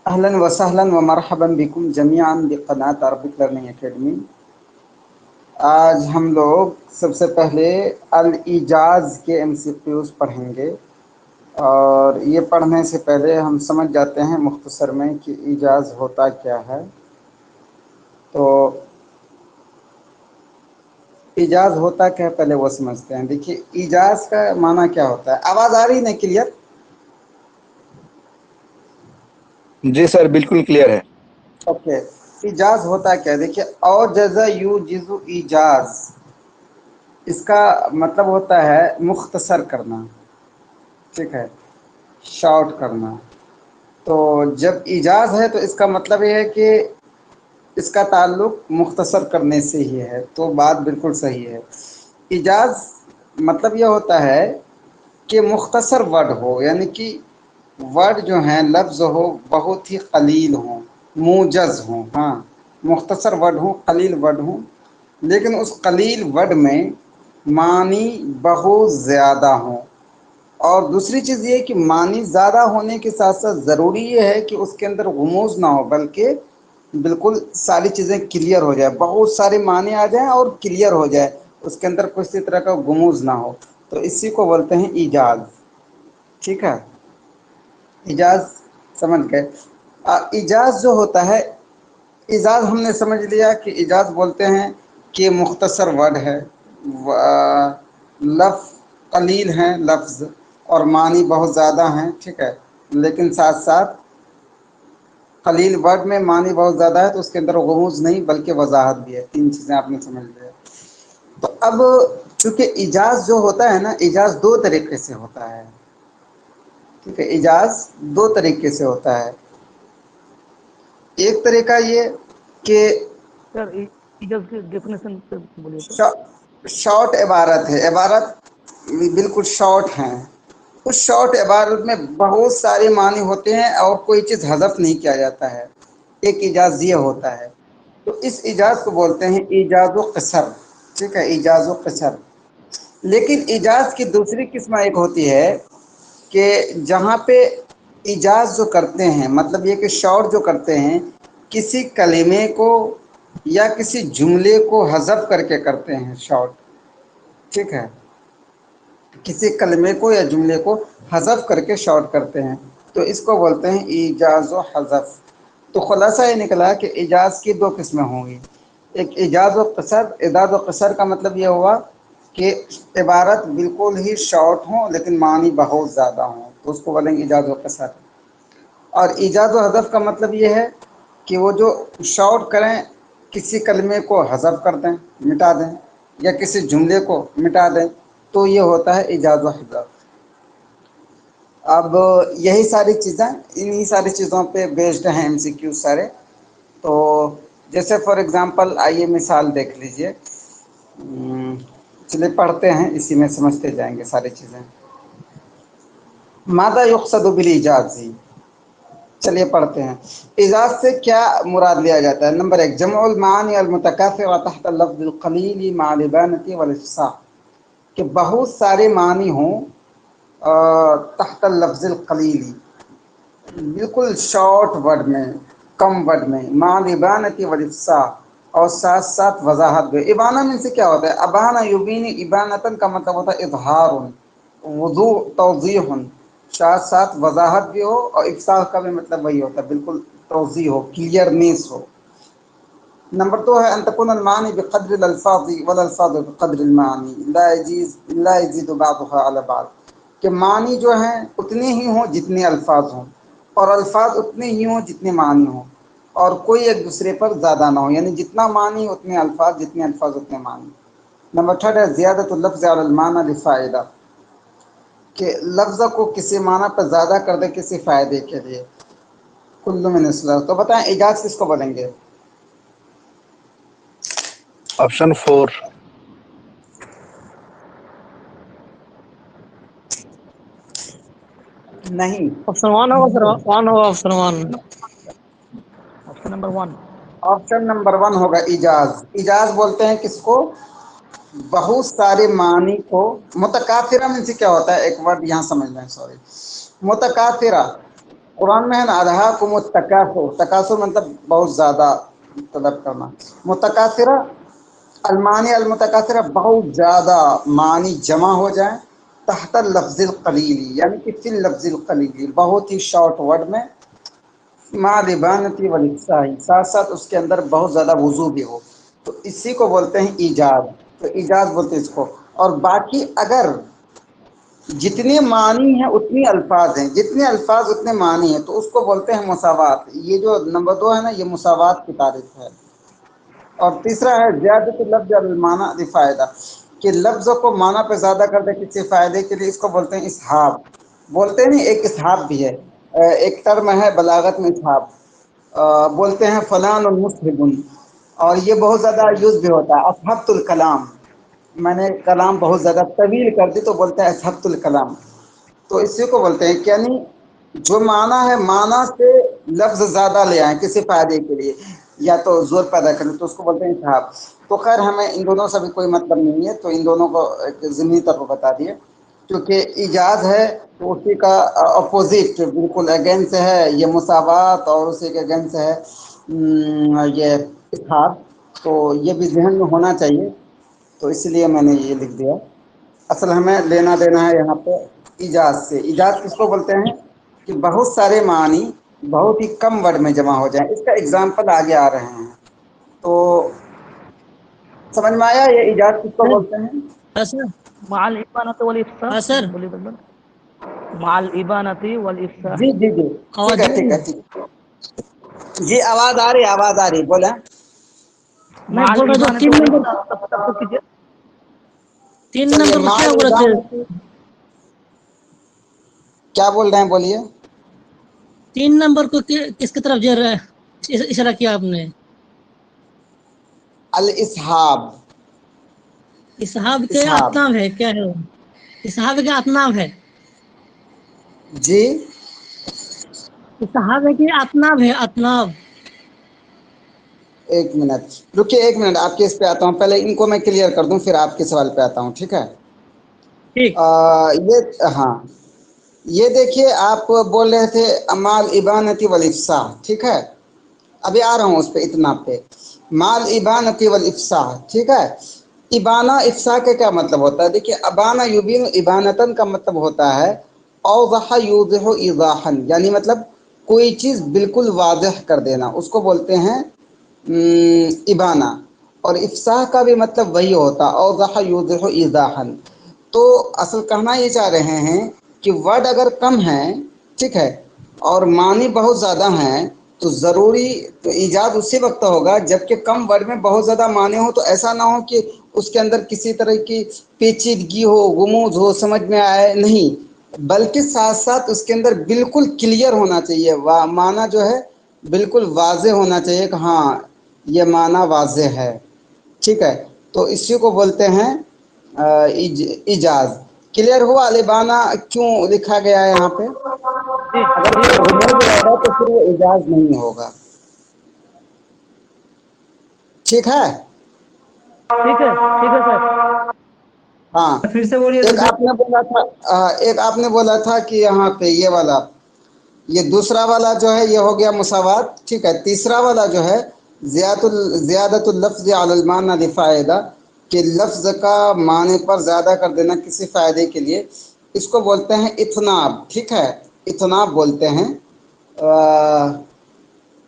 اہلاً وسہلاً ومرحبا بكم جميعا بقناة Arabic learning academy. آج ہم لوگ سب سے پہلے الایجاز کے MCQs پڑھیں گے، اور یہ پڑھنے سے پہلے ہم سمجھ جاتے ہیں مختصر میں کہ ایجاز ہوتا کیا ہے۔ تو ایجاز ہوتا کیا ہے پہلے وہ سمجھتے ہیں۔ دیکھیے ایجاز کا معنی کیا ہوتا ہے، آواز آ رہی ہے نا کلیئر؟ جی سر بالکل کلیئر ہے۔ اوکے، ایجاز ہوتا کیا ہے؟ دیکھیے اوجز یوجز ایجاز، اس کا مطلب ہوتا ہے مختصر کرنا، ٹھیک ہے، شارٹ کرنا۔ تو جب ایجاز ہے تو اس کا مطلب یہ ہے کہ اس کا تعلق مختصر کرنے سے ہی ہے، تو بات بالکل صحیح ہے۔ ایجاز مطلب یہ ہوتا ہے کہ مختصر ورڈ ہو، یعنی کہ ورڈ جو ہیں لفظ ہو بہت ہی قلیل ہوں، موجز ہوں، ہاں مختصر ورڈ ہوں، قلیل ورڈ ہوں، لیکن اس قلیل ورڈ میں معنی بہت زیادہ ہوں۔ اور دوسری چیز یہ کہ معنی زیادہ ہونے کے ساتھ ساتھ ضروری یہ ہے کہ اس کے اندر غموض نہ ہو، بلکہ بالکل ساری چیزیں کلیئر ہو جائے، بہت سارے معنی آ جائیں اور کلیئر ہو جائے، اس کے اندر کسی طرح کا غموض نہ ہو، تو اسی کو بولتے ہیں ایجاز، ٹھیک ہے۔ ایجاز سمجھ گئے؟ ایجاز جو ہوتا ہے، ایجاز ہم نے سمجھ لیا کہ ایجاز بولتے ہیں کہ مختصر ورڈ ہے، لفظ قلیل ہیں لفظ، اور معنی بہت زیادہ ہیں، ٹھیک ہے، لیکن ساتھ ساتھ قلیل ورڈ میں معنی بہت زیادہ ہے تو اس کے اندر غموض نہیں بلکہ وضاحت بھی ہے۔ تین چیزیں آپ نے سمجھ لیا۔ تو اب چونکہ ایجاز جو ہوتا ہے نا، ایجاز دو طریقے سے ہوتا ہے، ٹھیک ہے، ایجاز دو طریقے سے ہوتا ہے۔ ایک طریقہ یہ کہ سر ایجاز کی ڈیفینیشن بولیے تو۔ شارٹ عبارت ہے، عبارت بالکل شارٹ ہیں، اس شارٹ عبارت میں بہت سارے معنی ہوتے ہیں اور کوئی چیز حذف نہیں کیا جاتا ہے، ایک ایجاز یہ ہوتا ہے۔ تو اس ایجاز کو بولتے ہیں ایجاز و قصر، ٹھیک ہے، ایجاز و قصر۔ لیکن ایجاز کی دوسری قسم ایک ہوتی ہے کہ جہاں پہ ایجاز جو کرتے ہیں، مطلب یہ کہ شارٹ جو کرتے ہیں، کسی کلمے کو یا کسی جملے کو حذف کر کے کرتے ہیں شارٹ، ٹھیک ہے، کسی کلمے کو یا جملے کو حذف کر کے شارٹ کرتے ہیں، تو اس کو بولتے ہیں ایجاز و حذف۔ تو خلاصہ یہ نکلا کہ ایجاز کی دو قسمیں ہوں گی، ایک ایجاز و قصر۔ ایجاز و قصر کا مطلب یہ ہوا کہ عبارت بالکل ہی شارٹ ہوں لیکن معنی بہت زیادہ ہوں، تو اس کو بولیں گے ایجاز و قصر۔ اور ایجاز و حذف کا مطلب یہ ہے کہ وہ جو شارٹ کریں، کسی کلمے کو حذف کر دیں، مٹا دیں، یا کسی جملے کو مٹا دیں، تو یہ ہوتا ہے ایجاز و حذف۔ اب یہی ساری چیزیں، انہی ساری چیزوں پہ بیسڈ ہیں MCQ سارے۔ تو جیسے فار ایگزامپل آئیے مثال دیکھ لیجئے، چلیے پڑھتے ہیں، اسی میں سمجھتے جائیں گے ساری چیزیں۔ ماذا یقصد بالایجاز، چلیے پڑھتے ہیں۔ ایجاز سے کیا مراد لیا جاتا ہے؟ نمبر ایک، جمع المعانی المتکاثرہ تحت اللفظ القلیل مع الابانۃ والافصاح، کہ بہت سارے معنی ہوں تحت اللفظ القلیل، بالکل شارٹ ورڈ میں، کم ورڈ میں، مع الابانۃ والافصاح، اور ساتھ ساتھ وضاحت بھی۔ ابانہ میں سے کیا ہوتا ہے؟ ابانہ یبین ابانۃ کا مطلب ہوتا ہے اظہار، وضوح، توضیح، ساتھ ساتھ وضاحت بھی ہو، اور افصاح کا بھی مطلب وہی ہوتا ہے بالکل توضیح ہو، کلیئرنیس ہو۔ نمبر دو ہے ان تكون المعانی بقدر الالفاظ والالفاظ بقدر المعانی لا يزيد بعضها على بعض، کہ معنی جو ہیں اتنے ہی ہوں جتنے الفاظ ہوں، اور الفاظ اتنے ہی ہوں جتنے معنی ہوں، اور کوئی ایک دوسرے پر زیادہ نہ ہو، یعنی جتنا معنی اتنے الفاظ، جتنے الفاظ اتنے معنی۔ نمبر تھرڈ ہے زیادۃ اللفظ علی المعنی لفائدہ، کہ لفظ کو کسی معنی پر زیادہ کر دے کسی فائدے کے لیے۔ کل من اصلاح، تو بتائیں ایجاز کس کو بولیں گے؟ آپشن 4۔ نہیں، آپشن ون ہوگا سر، ون ہوگا option one, option number one. Option number one ہوگا ایجاز۔ ایجاز بولتے ہیں کس کو؟ بہت سارے معنی کو، متکاثرہ میں سے کیا ہوتا ہے، ایک ورڈ یہاں سمجھ لیں، سوری، متکاثرہ قرآن میں ہے نا الہاکم التکاثر، تکاثر مطلب بہت زیادہ طلب کرنا، متکاثرہ المانی المتکاثرہ بہت زیادہ معنی جمع ہو جائیں تحت اللفظ القلیلی، یعنی کہ فی اللفظ القلیلی، بہت ہی شارٹ ورڈ میں، مع لبانتی والاکسائی، ساتھ ساتھ اس کے اندر بہت زیادہ وضو بھی ہو، تو اسی کو بولتے ہیں ایجاز، تو ایجاز بولتے ہیں اس کو۔ اور باقی اگر جتنے معنی ہیں اتنی الفاظ ہیں، جتنے الفاظ اتنے معنی ہیں، تو اس کو بولتے ہیں مساوات۔ یہ جو نمبر 2 ہے نا، یہ مساوات کی تعریف ہے۔ اور تیسرا ہے زیادت لفظ المعنی لفائدہ، کہ لفظ کو معنی پہ زیادہ کر دے کسی فائدے کے لیے، اس کو بولتے ہیں اسحاب، بولتے ہیں نہیں، ایک اسحاب بھی ہے، ایک ٹرم ہے بلاغت میں اسحاب، بولتے ہیں فلان المصحب، اور یہ بہت زیادہ یوز بھی ہوتا ہے، اصحبت الکلام، میں نے کلام بہت زیادہ طویل کر دی تو بولتے ہیں اصحبت الکلام، تو اسی کو بولتے ہیں کہ یعنی جو معنی ہے معنی سے لفظ زیادہ لے آئیں کسی فائدے کے لیے یا تو زور پیدا کریں، تو اس کو بولتے ہیں اسحاب۔ تو خیر ہمیں ان دونوں سے بھی کوئی مطلب نہیں ہے، تو ان دونوں کو ایک ضمنی طور پر بتا دیے، کیونکہ ایجاز ہے تو اسی کا اپوزٹ بالکل اگینسٹ ہے یہ مساوات، اور اسی کے اگینسٹ ہے یہ اسحاب، تو یہ بھی ذہن میں ہونا چاہیے، تو اس لیے میں نے یہ لکھ دیا۔ اصل ہمیں لینا دینا ہے یہاں پہ ایجاز سے۔ ایجاز کس کو بولتے ہیں کہ بہت سارے معنی بہت ہی کم ورڈ میں جمع ہو جائیں، اس کا اگزامپل آگے آ رہے ہیں، تو سمجھ میں آیا یہ ایجاز کس کو بولتے ہیں؟ سر مع الإبانة والإفصاح سر مع الإبانة والإفصاح جی جی جی ٹھیک ہے ٹھیک ہے ٹھیک ہے، جی آواز آ رہی آواز آ رہی، بولیں۔ میں بول رہا ہوں 3 نمبر، 3 چلیے نمبر کو کیا مال بولا تھا؟ کیا بول رہے ہیں بولیے۔ 3 نمبر کو کس کی طرف جا رہا ہے اشارہ کیا آپ نے؟ الاسحاب، اسحاب کے اسحاب اطناب ہے کیا ہے؟ اسحاب کے اطناب ہے، جی اسحاب کے اطناب ہے، اطناب۔ ایک منٹ رکیے، ایک منٹ آپ کے اس پہ آتا ہوں، پہلے ان کو میں کلیئر کر دوں پھر آپ کے سوال پہ آتا ہوں، ٹھیک ہے؟ ٹھیک یہ ہاں یہ دیکھیے آپ بول رہے تھے مال ابانتی والافصاح، ٹھیک ہے؟ ابھی آ رہا ہوں اس پہ اتنا پہ، مال ابانتی والافصاح، ٹھیک ہے؟ ابانہ افصاح کا کیا مطلب ہوتا ہے؟ دیکھیے ابانہ یبین ابانتن کا مطلب ہوتا ہے اوضح یوضح ایضاحا، یعنی مطلب کوئی چیز بالکل واضح کر دینا، اس کو بولتے ہیں ابانہ، اور افصاح کا بھی مطلب وہی ہوتا اوضح یوضح ایضاحا۔ تو اصل کہنا یہ چاہ رہے ہیں کہ ورڈ اگر کم ہیں، ٹھیک ہے، اور معنی بہت زیادہ ہیں، تو ضروری تو ایجاد اسی وقت ہوگا جب کہ کم ورڈ میں بہت زیادہ معنی ہو، تو ایسا نہ ہو کہ اس کے اندر کسی طرح کی پیچیدگی ہو، غموض ہو، سمجھ میں آئے نہیں، بلکہ ساتھ ساتھ اس کے اندر بالکل کلیئر ہونا چاہیے، معنی جو ہے بالکل واضح ہونا چاہیے کہ ہاں یہ معنی واضح ہے، ٹھیک ہے؟ تو اسی کو بولتے ہیں ایجاز۔ کلیئر ہوا الابانہ کیوں لکھا گیا ہے یہاں پہ؟ جی اگر جی کوئی غموض رہتا تو پھر وہ اعجاز نہیں ہوگا، ٹھیک ہے؟ ٹھیک ہے ٹھیک ہے سر، ہاں پھر سے بولیے ایک آپ نے بولا تھا، ایک آپ نے بولا تھا کہ یہاں پہ یہ والا، یہ دوسرا والا جو ہے یہ ہو گیا مساوات، ٹھیک ہے؟ تیسرا والا جو ہے زیادت اللفظ علی المعنی لفائدہ، کہ لفظ کا معنی پر زیادہ کر دینا کسی فائدے کے لیے، اس کو بولتے ہیں اتناب، ٹھیک ہے؟ اتناب بولتے ہیں،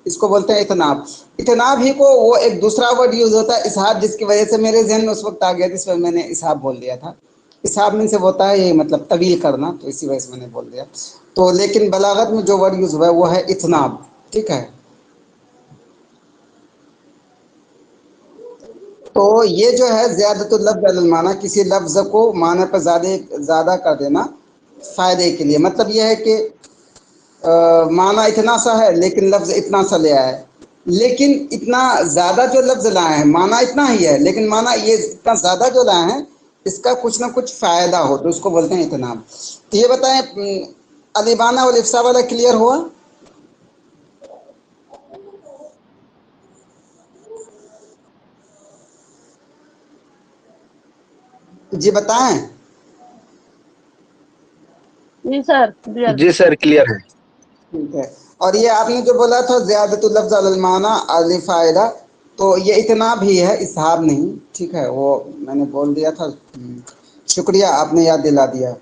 اس کو بولتے ہیں اتناب۔ اتناب ہی کو وہ ایک دوسرا ورڈ یوز ہوتا ہے اسحاب، جس کی وجہ سے میرے ذہن میں اس وقت آ گیا جس میں نے اسحاب بول دیا تھا، اسحاب میں سے ہوتا ہے یہ مطلب طویل کرنا، تو اسی وجہ سے میں نے بول دیا، تو لیکن بلاغت میں جو ورڈ یوز ہوا ہے وہ ہے اتناب، ٹھیک ہے؟ تو یہ جو ہے زیادت اللفظ علی المعنی، کسی لفظ کو معنی پر زیادہ کر دینا فائدے کے لیے، مطلب یہ ہے کہ معنی اتنا سا ہے لیکن لفظ اتنا سا لے آیا ہے، لیکن اتنا زیادہ جو لفظ لائے ہیں معنی اتنا ہی ہے، لیکن معنی یہ اتنا زیادہ جو لائے ہیں اس کا کچھ نہ کچھ فائدہ ہو، تو اس کو بولتے ہیں اتناب۔ تو یہ بتائیں الابانہ والافصاح والا کلیئر ہوا؟ جی بتائیں۔ جی سر جی سر کلیئر ہے۔ ٹھیک ہے، اور یہ آپ نے جو بولا تھا زیادت اللفظ علی المعنی علی فائدہ، تو یہ اتنا بھی ہے، اصحاب نہیں، ٹھیک ہے، وہ میں نے بول دیا تھا، شکریہ آپ نے یاد دلا دیا۔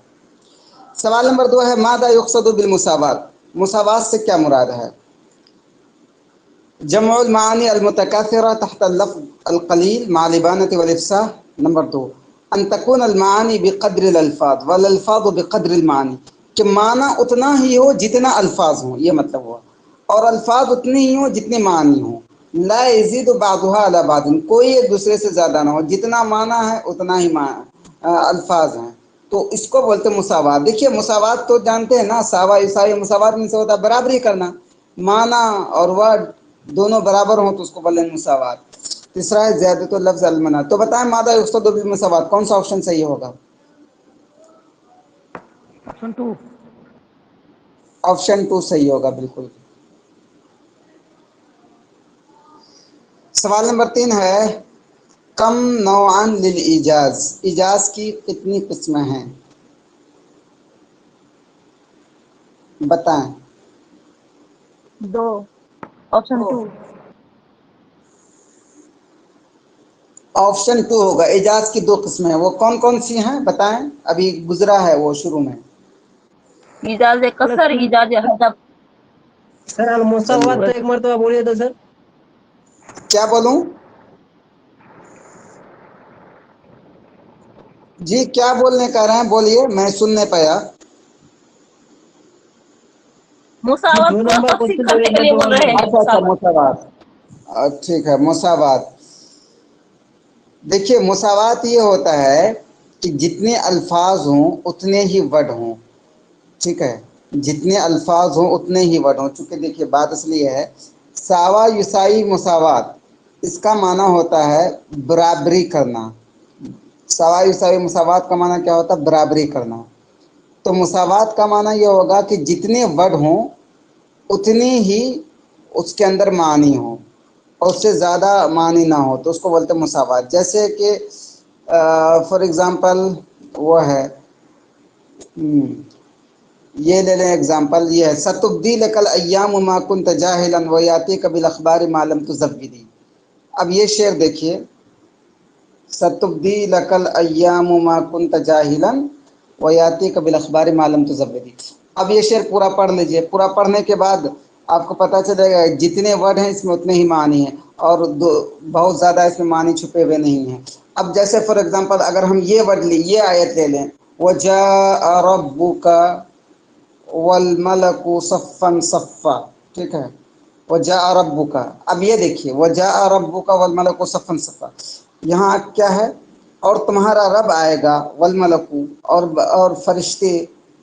سوال نمبر 2 ہے ماذا یقصد بالمساوات، مساوات سے کیا مراد ہے؟ جمع المعانی المتکاثرہ تحت اللفظ القلیل مع الابانة والافصاح۔ نمبر 2 ان تكون المعانی بقدر الالفاظ والالفاظ بقدر المعانی، کہ معنی اتنا ہی ہو جتنا الفاظ ہوں، یہ مطلب ہوا، اور الفاظ اتنے ہی ہوں جتنے معنی ہوں۔ لا یزید بعضها علی بعض، کوئی ایک دوسرے سے زیادہ نہ ہو، جتنا معنی ہے اتنا ہی الفاظ ہیں، تو اس کو بولتے ہیں مساوات۔ دیکھیے مساوات تو جانتے ہیں نا، ساوا عیسائی، مساوات میں سے ہوتا ہے برابری کرنا، معنی اور ورڈ دونوں برابر ہوں تو اس کو بولیں گے مساوات۔ تیسرا ہے زیادت اللفظ المنا، تو بتائیں ماذا یقصد بالمساوات، کون سا آپشن صحیح ہوگا؟ آپشن 2۔ آپشن 2 صحیح ہوگا، بالکل۔ سوال نمبر 3 ہے کم نوعا للایجاز، ایجاز کی کتنی قسمیں ہیں؟ بتائیں۔ 2، آپشن 2۔ آپشن 2 ہوگا، اعجاز کی 2 قسمیں ہیں، وہ کون کون سی ہیں بتائیں؟ ابھی گزرا ہے وہ شروع میں۔ ایجاز قصر، ایجاز حذف۔ سر المساوات تو ایک مرتبہ بولیے تو سر۔ کیا بولوں؟ جی کیا بولنے کا رہے ہیں، بولیے، میں سن نہیں پایا۔ مساوات 2 کو نمبر تفصیل کوشچن کرنے ایک کے لیے مرتبہ بول رہے ہیں، اچھا اچھا، مساوات۔ مساوات، ٹھیک ہے، مساوات۔ دیکھیے مساوات یہ ہوتا ہے کہ جتنے الفاظ ہوں اتنے ہی ورڈ ہوں، ٹھیک ہے، جتنے الفاظ ہوں اتنے ہی ورڈ ہوں، چونکہ دیکھیے بات اس لیے ہے، ساوا یسائی مساوات، اس کا معنی ہوتا ہے برابری کرنا۔ ساوا یسائی مساوات کا معنی کیا ہوتا ہے؟ برابری کرنا۔ تو مساوات کا معنی یہ ہوگا کہ جتنے ورڈ ہوں اتنی ہی اس کے اندر معنی ہوں، اور اس سے زیادہ معنی نہ ہو، تو اس کو بولتے ہیں مساوات۔ جیسے کہ فار ایگزامپل وہ ہے، یہ لے لیں ایگزامپل، یہ ہے ستبدی لک الایام ما کنت جاہلا ویاتیک بالاخبار ما لم تزودی۔ اب یہ شعر دیکھیے، ستبدی لک الایام ما کنت جاہلا ویاتیک بالاخبار ما لم تزودی۔ اب یہ شعر پورا پڑھ لیجئے، پورا پڑھنے کے بعد آپ کو پتہ چلے گا جتنے ورڈ ہیں اس میں اتنے ہی معنی ہیں، اور بہت زیادہ اس میں معنی چھپے ہوئے نہیں ہیں۔ اب جیسے فار ایگزامپل اگر ہم یہ ورڈ لیں، یہ آیت لے لیں، وَجَاءَ رَبُّكَ وَالْمَلَكُ صَفًّا صَفًّا، ٹھیک ہے، وَجَاءَ رَبُّكَ۔ اب یہ دیکھیے وَجَاءَ رَبُّكَ وَالْمَلَكُ صَفًّا صَفًّا، یہاں کیا ہے؟ اور تمہارا رب آئے گا، والملک، اور فرشتے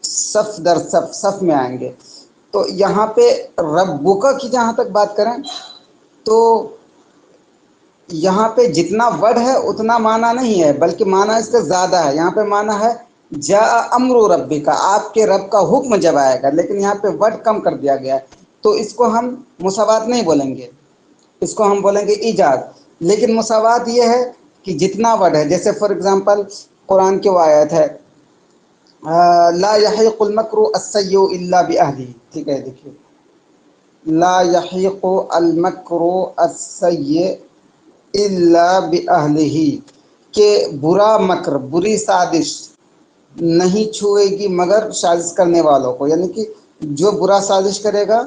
صف در صف، صف میں آئیں گے۔ تو یہاں پہ ربک کی جہاں تک بات کریں تو یہاں پہ جتنا ورڈ ہے اتنا معنی نہیں ہے، بلکہ معنی اس کا زیادہ ہے۔ یہاں پہ معنی ہے جاء امر ربک، آپ کے رب کا حکم جب آئے گا، لیکن یہاں پہ ورڈ کم کر دیا گیا ہے، تو اس کو ہم مساوات نہیں بولیں گے، اس کو ہم بولیں گے ایجاز۔ لیکن مساوات یہ ہے کہ جتنا ورڈ ہے، جیسے فار ایگزامپل قرآن کی وہ آیت ہے لا یحیق المکر السیء الا باہلہ، ٹھیک ہے، دیکھیے لا یحیق المکر السیء الا باہلہ، کہ برا مکر، بری سازش نہیں چھوئے گی مگر سازش کرنے والوں کو، یعنی کہ جو برا سازش کرے گا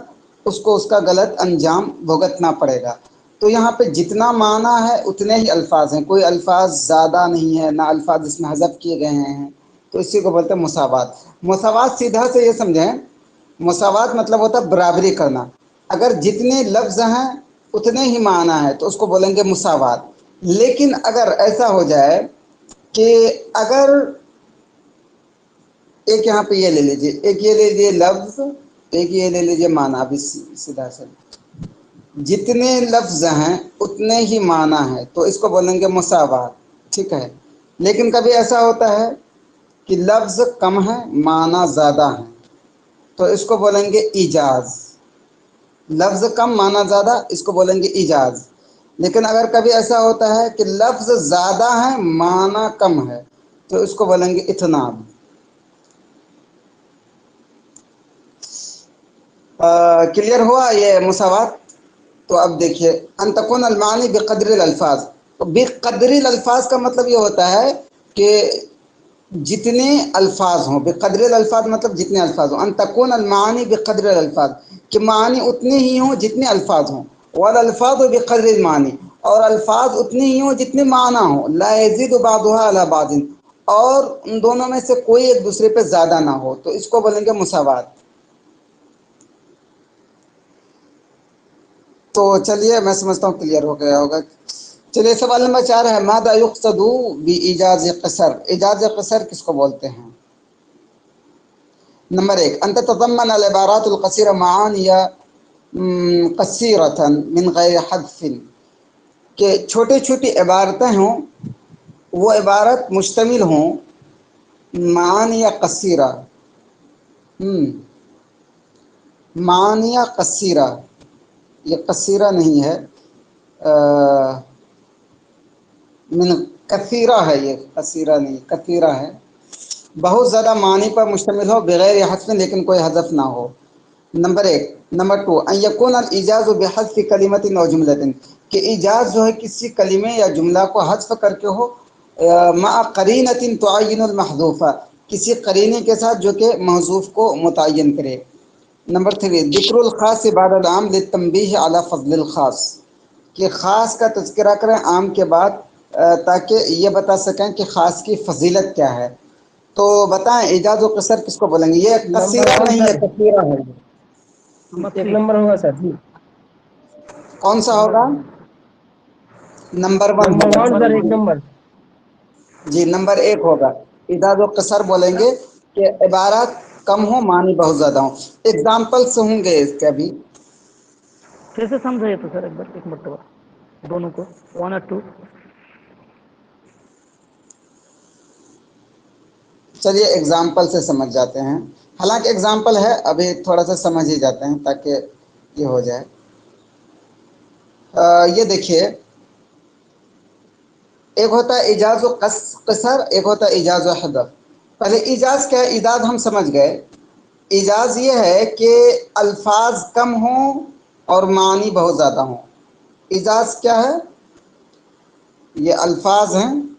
اس کو اس کا غلط انجام بھگتنا پڑے گا۔ تو یہاں پہ جتنا معنی ہے اتنے ہی الفاظ ہیں، کوئی الفاظ زیادہ نہیں ہے، نہ الفاظ اس میں حذف کیے گئے ہیں، تو اسی کو بولتے ہیں مساوات۔ مساوات سیدھا سے یہ سمجھیں، مساوات مطلب ہوتا ہے برابری کرنا، اگر جتنے لفظ ہیں اتنے ہی معنی ہے تو اس کو بولیں گے مساوات۔ لیکن اگر ایسا ہو جائے کہ اگر ایک یہاں پہ یہ لے لیجیے، ایک یہ لے لیجیے لفظ، ایک یہ لے لیجیے معنی، ابھی سیدھا سے جتنے لفظ ہیں اتنے ہی معنی ہے تو اس کو بولیں گے مساوات، ٹھیک ہے۔ لیکن کبھی ایسا ہوتا ہے کہ لفظ کم ہے معنی زیادہ ہیں تو اس کو بولیں گے ایجاز، لفظ کم معنی زیادہ، اس کو بولیں گے ایجاز۔ لیکن اگر کبھی ایسا ہوتا ہے کہ لفظ زیادہ ہے معنی کم ہے تو اس کو بولیں گے اتناب۔ क्लियर हुआ ये मुसावात। तो अब देखिए अंतकुन अलमानी बेकदर अल्फाज, तो बेकदर अल्फाज का मतलब ये होता है कि जितने अल्फाज हों, बेकदर अल्फाज मतलब जितने अल्फाज हों, अंतकुन अलमानी बेकदर अल्फाज, कि मानी उतने ही हों जितने अल्फाज हों, वल अल्फाज बेकदर मानी, और अल्फाज उतने ही हों जितने माना हो, ला यज़ीदु बादुहा अला बादिन, और उन दोनों में से कोई एक दूसरे पे ज़्यादा ना हो, तो इसको बोलेंगे मुसावात। तो चलिए मैं समझता हूँ क्लियर हो गया होगा। चलिए सवाल नंबर 4 है, मादा युक़्सदु बि इजाज़ क़सर, इजाज़ क़सर किसको बोलते हैं? नंबर 1, अन ततज़म्मन अल इबारात अल क़सीरा मआनिया क़सीरतन मिन ग़ैरि हज़्फ़िन, कि छोटी छोटी इबारतें हों, वो इबारत मुश्तमिल हों मानिया कसीरा, मानिया कसीरा, ये कसीरा नहीं है, मिन कसीरा है, ये कसीरा नहीं कसीरा है, बहुत ज़्यादा मानी पर मुश्तमिल हो बग़ैर हज़्फ़, लेकिन कोई हज़फ ना हो। नंबर 1। नंबर 2, अन यकून अल इजाज़ बिहज़्फ़ कलिमतिन व जुमलतिन, कि इजाज़ जो है किसी कलिमे या जुमला को हज़्फ़ करके हो, मा क़रीनतिन तुअय्यिनुल महज़ूफ़ा, किसी करीने के साथ जो कि महज़ूफ़ को मुतय्यन करे। नंबर 3, ज़िक्रुल ख़ास बअदल आम लित्तंबीह अला फ़ज़लिल ख़ास, कि ख़ास का तज़किरा करें आम के बाद, ताकि ये बता सकें कि ख़ास की फ़जीलत क्या है। तो बताएं इजाज़ व क़सर किसको बोलेंगे? ये कसीरा नहीं है, कसीरा है। एक नंबर होगा सर जी। कौन सा होगा? नंबर 1 नंबर होगा 1 सर, एक नंबर। जी, नंबर 1 होगा। इजाज़ व क़सर बोलेंगे कि इबारत कम हो मानी बहुत ज़्यादा हो। एग्जाम्पल्स होंगे इसके भी। फिर से समझाइए तो सर एक बार, एक मरतबा दोनों को, 1 और 2। चलिए एग्जाम्पल से समझ जाते हैं, हालांकि एग्जाम्पल है अभी थोड़ा सा समझ ही जाते हैं ताकि ये हो जाए। ये देखिए, एक होता है इजाज़ व क़सर, एक होता है इजाज़ व हज़फ। पहले इजाज़ क्या है? इजाज़ हम समझ गए। इजाज़ ये है कि अल्फाज कम हों और मानी बहुत ज़्यादा हों। इजाज़ क्या है? ये अल्फाज हैं,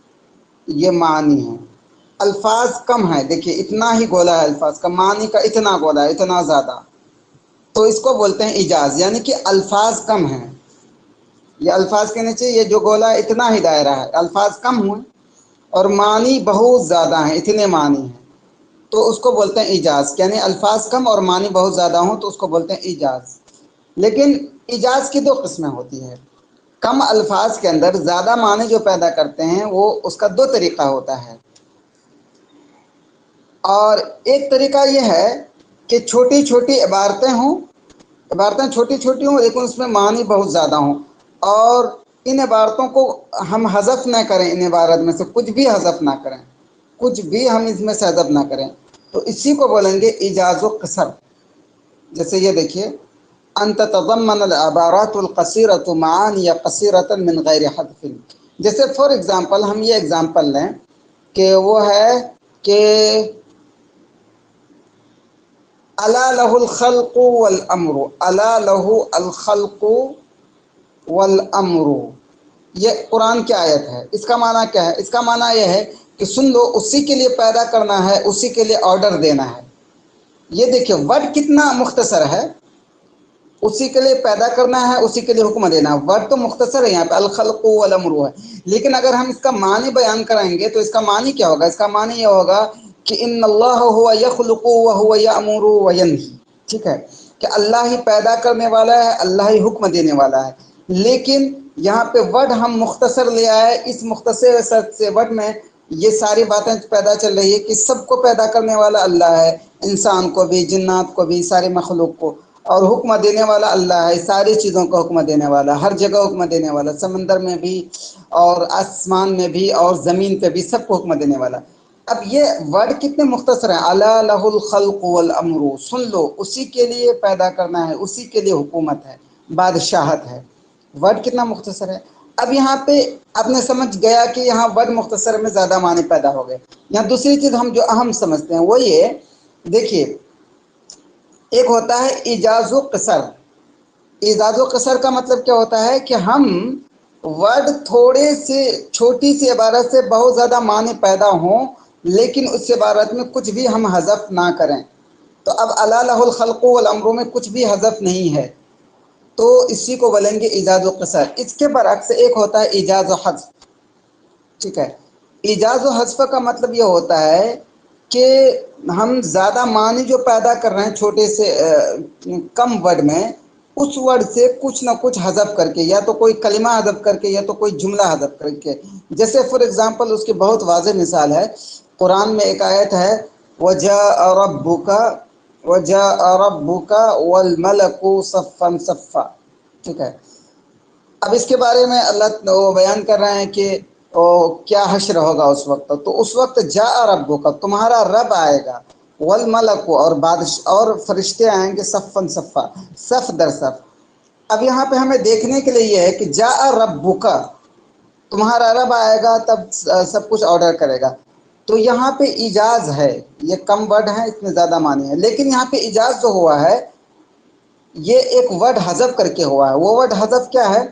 ये मानी हैं। अल्फाज कम है, देखिए इतना ही गोला है अल्फाज का, मानी का इतना गोला है, इतना ज़्यादा, तो इसको बोलते हैं इजाज़, यानी कि अल्फाज कम हैं। ये अल्फाज के नीचे ये जो गोला है इतना ही दायरा है, अल्फाज कम हुए और मानी बहुत ज़्यादा हैं, इतने मानी हैं, तो उसको बोलते हैं इजाज़। यानी अल्फाज कम और मानी बहुत ज़्यादा हों तो उसको बोलते हैं इजाज़। लेकिन इजाज़ की 2 किस्में होती हैं। कम अल्फाज के अंदर ज़्यादा मानी जो पैदा करते हैं वो, उसका 2 तरीक़ा होता है। और एक तरीका ये है कि छोटी छोटी इबारतें हों, इबारतें छोटी छोटी हों लेकिन उसमें मानी बहुत ज़्यादा हों, और इन इबारतों को हम हज़फ न करें, इन इबारत में से कुछ भी हज़फ ना करें, कुछ भी हम इसमें से हज़फ ना करें, तो इसी को बोलेंगे इजाज़ व क़सर। जैसे ये देखिए, अन ततज़म्मन अल इबारातुल क़सीरतु मआनी क़सीरतन मिन ग़ैरि हज़फ़िन। जैसे फॉर एग्ज़ाम्पल हम ये एग्ज़ाम्पल लें कि वो है कि अला लहुल खल्क़ु वल अम्रु, अला लहु अल खल्क़ु वल अम्रु, ये कुरान की आयत है। इसका माना क्या है? इसका माना यह है कि सुन लो, उसी के लिए पैदा करना है, उसी के लिए ऑर्डर देना है। ये देखिए वर्ड कितना मुख्तसर है, उसी के लिए पैदा करना है, उसी के लिए हुक्म देना है। वर्ड तो मुख्तसर है यहाँ पे, अल खल्क़ु वल अम्रु है, लेकिन अगर हम इसका मानी बयान करेंगे तो इसका मानी क्या होगा? इसका मानी यह होगा कि इन्नल्लाह हुवा यख़्लुक़ु व हुवा यअमुरु व यन्ही, ठीक है, कि अल्लाह ही पैदा करने वाला है, अल्लाह ही हुक्म देने वाला है। लेकिन यहाँ पे वर्ड हम मुख्तसर ले आए, इस मुख्तसर से वर्ड में ये सारी बातें पैदा चल रही है कि सबको पैदा करने वाला अल्लाह है, इंसान को भी, जिन्नात को भी, सारे मखलूक को, और हुक्म देने वाला अल्लाह है, सारी चीज़ों को हुक्म देने वाला, हर जगह हुक्म देने वाला, समंदर में भी और आसमान में भी और ज़मीन पे भी, सबको हुक्म देने वाला। अब ये वर्ड कितने मुख्तसर हैं, अला लहुल खल्क़ु वल अम्रु, सुन लो, उसी के लिए पैदा करना है, उसी के लिए हुकूमत है, बादशाहत है। वर्ड कितना मुख्तसर है। अब यहाँ पे आपने समझ गया कि यहाँ वर्ड मुख्तसर में ज़्यादा माने पैदा हो गए। यहाँ दूसरी चीज़ हम जो अहम समझते हैं वो ये देखिए, ایک ہوتا ہے ایجاز و قصر. ایجاز و قصر کا مطلب کیا ہوتا ہے کہ ہم ورڈ تھوڑے سے چھوٹی سی عبارت سے بہت زیادہ معنی پیدا ہوں لیکن اس عبارت میں کچھ بھی ہم حذف نہ کریں. تو اب الا لہ الخلق والامر میں کچھ بھی حذف نہیں ہے تو اسی کو بولیں گے ایجاز و قصر. اس کے برعکس ایک ہوتا ہے ایجاز و حذف. ٹھیک ہے. ایجاز و حذف کا مطلب یہ ہوتا ہے کہ ہم زیادہ معنی جو پیدا کر رہے ہیں چھوٹے سے کم ورڈ میں اس ورڈ سے کچھ نہ کچھ حذف کر کے یا تو کوئی کلمہ حذف کر کے یا تو کوئی جملہ حذف کر کے. جیسے فار ایگزامپل اس کی بہت واضح مثال ہے قرآن میں ایک آیت ہے وَجَاءَ رَبُّكَ وَجَاءَ رَبُّكَ وَالْمَلَكُ صَفًّا صَفًّا. ٹھیک ہے. اب اس کے بارے میں اللہ وہ بیان کر رہے ہیں کہ کیا حشر ہوگا اس وقت. تو اس وقت جاء ربک تمہارا رب آئے گا والملک اور بادشاہ اور فرشتے آئیں گے صفًا صفًا صف در صف. اب یہاں پہ ہمیں دیکھنے کے لیے یہ ہے کہ جاء ربک تمہارا رب آئے گا تب سب کچھ آرڈر کرے گا. تو یہاں پہ ایجاز ہے. یہ کم ورڈ ہے اس میں زیادہ معنی ہے لیکن یہاں پہ ایجاز جو ہوا ہے یہ ایک ورڈ حذف کر کے ہوا ہے. وہ ورڈ حذف کیا ہے؟